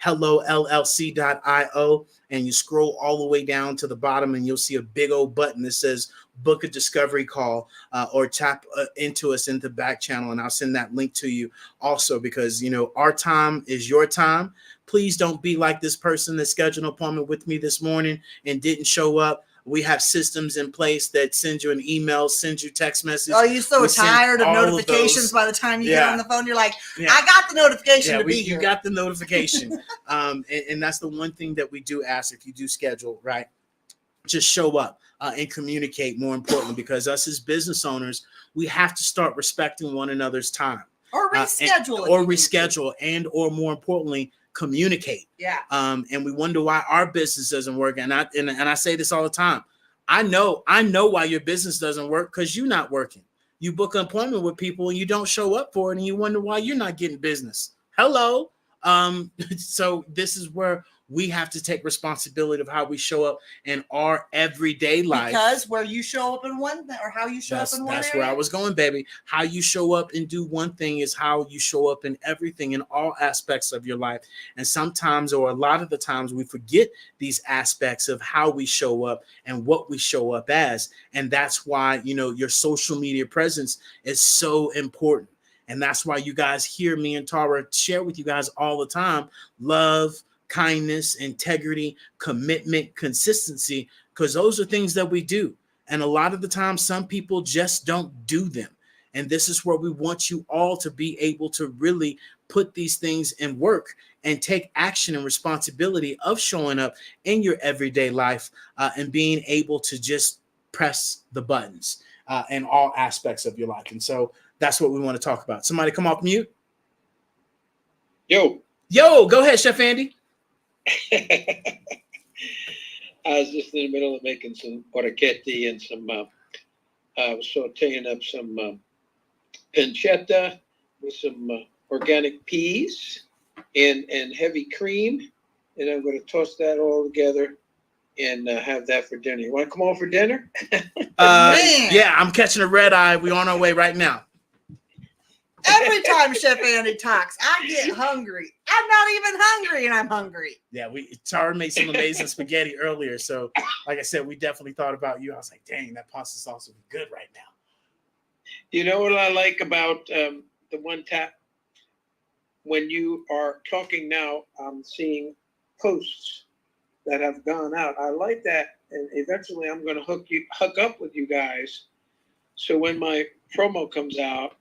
[SPEAKER 1] hellollc.io and you scroll all the way down to the bottom and you'll see a big old button that says book a discovery call, or tap into us in the back channel, and I'll send that link to you also, because our time is your time. Please don't be like this person that scheduled an appointment with me this morning and didn't show up. We have systems in place that send you an email, send you text message.
[SPEAKER 2] Oh, you're so
[SPEAKER 1] We send
[SPEAKER 2] tired of
[SPEAKER 1] all of
[SPEAKER 2] notifications
[SPEAKER 1] those.
[SPEAKER 2] by the time you
[SPEAKER 1] Yeah.
[SPEAKER 2] get on the phone. You're like,
[SPEAKER 1] Yeah.
[SPEAKER 2] I got the notification to be
[SPEAKER 1] You
[SPEAKER 2] here.
[SPEAKER 1] got the notification. And that's the one thing that we do ask if you do schedule, right? Just show up and communicate, more importantly, because us as business owners, we have to start respecting one another's time.
[SPEAKER 2] Or reschedule.
[SPEAKER 1] Or reschedule, and or more importantly, communicate.
[SPEAKER 2] Yeah.
[SPEAKER 1] And we wonder why our business doesn't work. And I say this all the time. I know why your business doesn't work, because you're not working. You book an appointment with people and you don't show up for it, and you wonder why you're not getting business. Hello. So this is where we have to take responsibility of how we show up in our everyday life.
[SPEAKER 2] Because where you show up in one, or how you show up in one
[SPEAKER 1] That's
[SPEAKER 2] area.
[SPEAKER 1] where I was going, baby. How you show up and do one thing is how you show up in everything, in all aspects of your life. And sometimes, or a lot of the times, we forget these aspects of how we show up and what we show up as. And that's why, your social media presence is so important. And that's why you guys hear me and Tara share with you guys all the time: love, kindness, integrity, commitment, consistency, because those are things that we do. And a lot of the time, some people just don't do them. And this is where we want you all to be able to really put these things in work and take action and responsibility of showing up in your everyday life, and being able to just press the buttons in all aspects of your life. And so that's what we want to talk about. Somebody come off mute.
[SPEAKER 5] Yo.
[SPEAKER 1] Go ahead, Chef Andy.
[SPEAKER 5] I was just in the middle of making some orecchiette and some, I was sauteing up some pancetta with some organic peas and heavy cream. And I'm going to toss that all together and have that for dinner. You want to come over for dinner?
[SPEAKER 1] Yeah, I'm catching a red eye. We're on our way right now.
[SPEAKER 2] Every time Chef Andy talks, I get hungry. I'm not even hungry, and I'm hungry.
[SPEAKER 1] Yeah, Tara made some amazing spaghetti earlier. So, like I said, we definitely thought about you. I was like, dang, that pasta sauce would be good right now.
[SPEAKER 5] You know what I like about the One Tap? When you are talking now, I'm seeing posts that have gone out. I like that, and eventually I'm going to hook up with you guys. So when my promo comes out,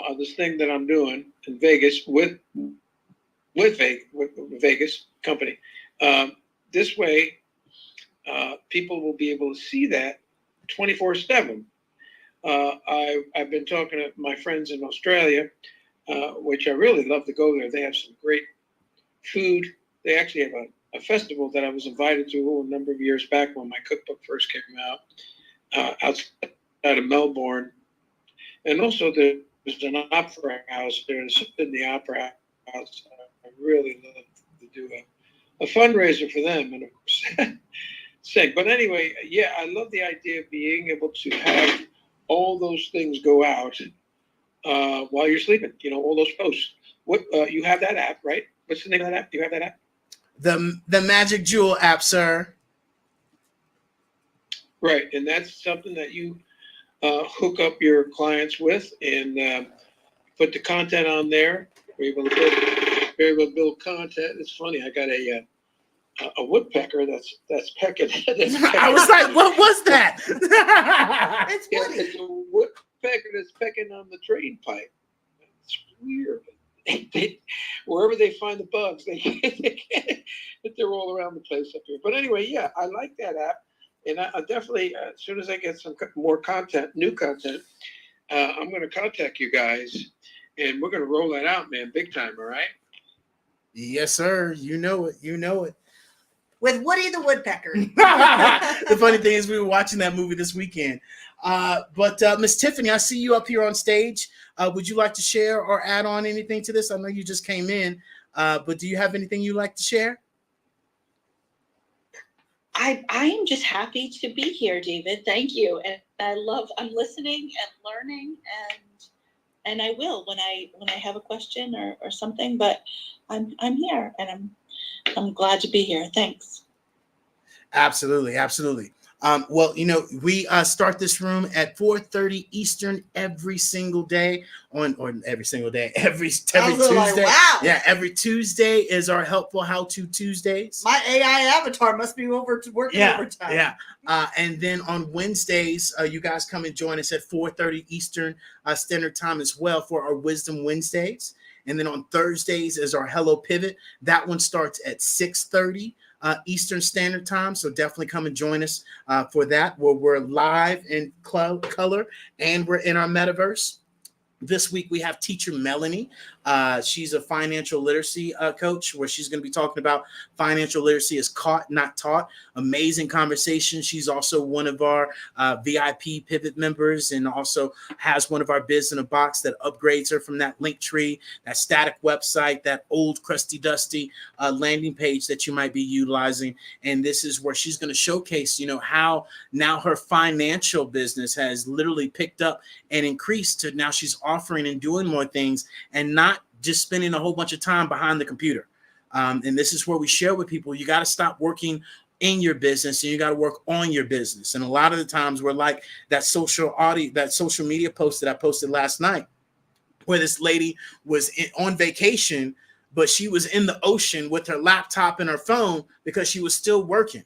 [SPEAKER 5] of this thing that I'm doing in Vegas with Vegas company, this way people will be able to see that 24/7. I've been talking to my friends in Australia, which I really love to go there. They have some great food. They actually have a festival that I was invited to a number of years back when my cookbook first came out, outside of Melbourne. And also there's an opera house there in the opera house. I really love to do a fundraiser for them, and of course sing. But anyway, yeah, I love the idea of being able to have all those things go out while you're sleeping. All those posts. What you have that app, right? What's the name of that app? Do you have that app?
[SPEAKER 1] The Magic Jewel app, sir.
[SPEAKER 5] Right, and that's something that you hook up your clients with, and put the content on there. We're able to build content. It's funny. I got a woodpecker that's pecking.
[SPEAKER 1] I was like, what was that?
[SPEAKER 2] It's
[SPEAKER 5] Yeah,
[SPEAKER 2] funny.
[SPEAKER 5] it's a woodpecker that's pecking on the drain pipe. It's weird. Wherever they find the bugs, they're all around the place up here. But anyway, yeah, I like that app. And I definitely, as soon as I get some more content, new content, I'm going to contact you guys, and we're going to roll that out, man, big time. All right.
[SPEAKER 1] Yes, sir. You know it.
[SPEAKER 2] With Woody the Woodpecker.
[SPEAKER 1] The funny thing is, we were watching that movie this weekend. But Miss Tiffany, I see you up here on stage. Would you like to share or add on anything to this? I know you just came in, But do you have anything you'd like to share?
[SPEAKER 8] I am just happy to be here, David. Thank you. And I'm listening and learning, and I will when I have a question or something, but I'm here, and I'm glad to be here. Thanks.
[SPEAKER 1] Absolutely. Well, we start this room at 4:30 Eastern every single day every Tuesday.
[SPEAKER 2] Wow.
[SPEAKER 1] Yeah, every Tuesday is our Helpful How-To Tuesdays.
[SPEAKER 2] My AI avatar must be working overtime.
[SPEAKER 1] Yeah. And then on Wednesdays, you guys come and join us at 4:30 Eastern Standard Time as well for our Wisdom Wednesdays. And then on Thursdays is our Hello Pivot. That one starts at 6:30 Eastern Standard Time. So definitely come and join us for that, where we're live in color and we're in our metaverse. This week we have teacher Melanie. She's a financial literacy coach, where she's going to be talking about financial literacy is caught, not taught. Amazing conversation. She's also one of our VIP Pivot members, and also has one of our Biz in a Box that upgrades her from that link tree, that static website, that old crusty dusty landing page that you might be utilizing. And this is where she's going to showcase, how now her financial business has literally picked up and increased to now she's offering and doing more things, and not just spending a whole bunch of time behind the computer. And this is where we share with people, you got to stop working in your business and you got to work on your business. And a lot of the times we're like that social media post that I posted last night, where this lady was on vacation, but she was in the ocean with her laptop and her phone because she was still working.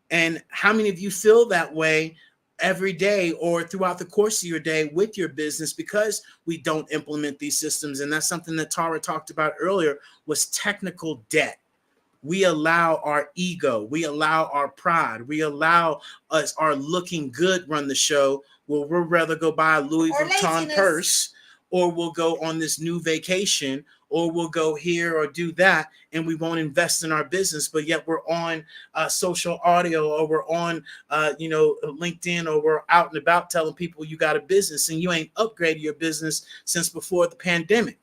[SPEAKER 1] And how many of you feel that way every day or throughout the course of your day with your business, because we don't implement these systems? And that's something that Tara talked about earlier, was technical debt. We allow our ego, we allow our pride, we allow us our looking good run the show, where we'll rather go buy a Louis Vuitton purse, or we'll go on this new vacation, or we'll go here or do that, and we won't invest in our business. But yet we're on social audio, or we're on LinkedIn, or we're out and about telling people you got a business, and you ain't upgraded your business since before the pandemic.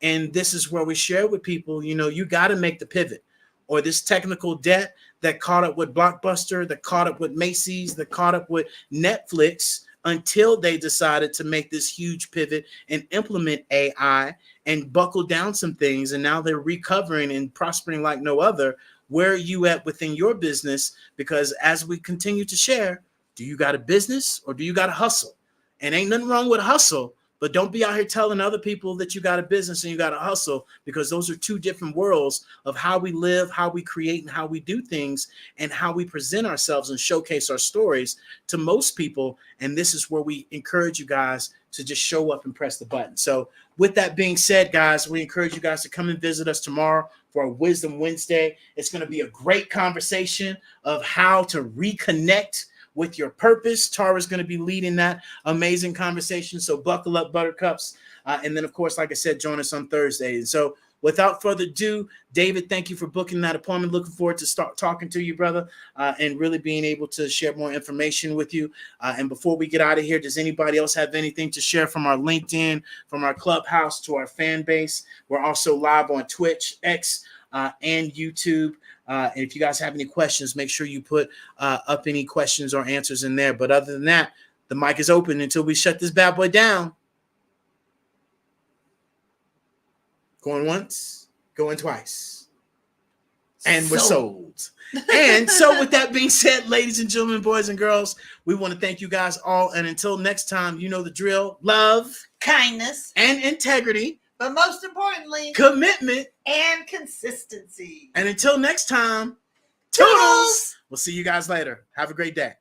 [SPEAKER 1] And this is where we share with people, you got to make the pivot, or this technical debt that caught up with Blockbuster, that caught up with Macy's, that caught up with Netflix, until they decided to make this huge pivot and implement AI and buckle down some things. And now they're recovering and prospering like no other. Where are you at within your business? Because as we continue to share, do you got a business or do you got a hustle? And ain't nothing wrong with hustle, but don't be out here telling other people that you got a business and you got a hustle, because those are two different worlds of how we live, how we create, and how we do things, and how we present ourselves and showcase our stories to most people. And this is where we encourage you guys to just show up and press the button. So with that being said, guys, we encourage you guys to come and visit us tomorrow for our Wisdom Wednesday. It's going to be a great conversation of how to reconnect with your purpose. Tara's going to be leading that amazing conversation. So buckle up, buttercups. And then, of course, like I said, join us on Thursday. And so without further ado, David, thank you for booking that appointment. Looking forward to start talking to you, brother, and really being able to share more information with you. And before we get out of here, does anybody else have anything to share from our LinkedIn, from our Clubhouse to our fan base? We're also live on Twitch, X, and YouTube. And if you guys have any questions, make sure you put up any questions or answers in there. But other than that, the mic is open until we shut this bad boy down. Going once, going twice. And we're sold. And so with that being said, ladies and gentlemen, boys and girls, we want to thank you guys all. And until next time, you know the drill. Love,
[SPEAKER 2] Kindness,
[SPEAKER 1] and integrity.
[SPEAKER 2] but most importantly,
[SPEAKER 1] Commitment
[SPEAKER 2] and consistency.
[SPEAKER 1] And until next time,
[SPEAKER 2] Toodles!
[SPEAKER 1] toodles. We'll see you guys later. Have a great day.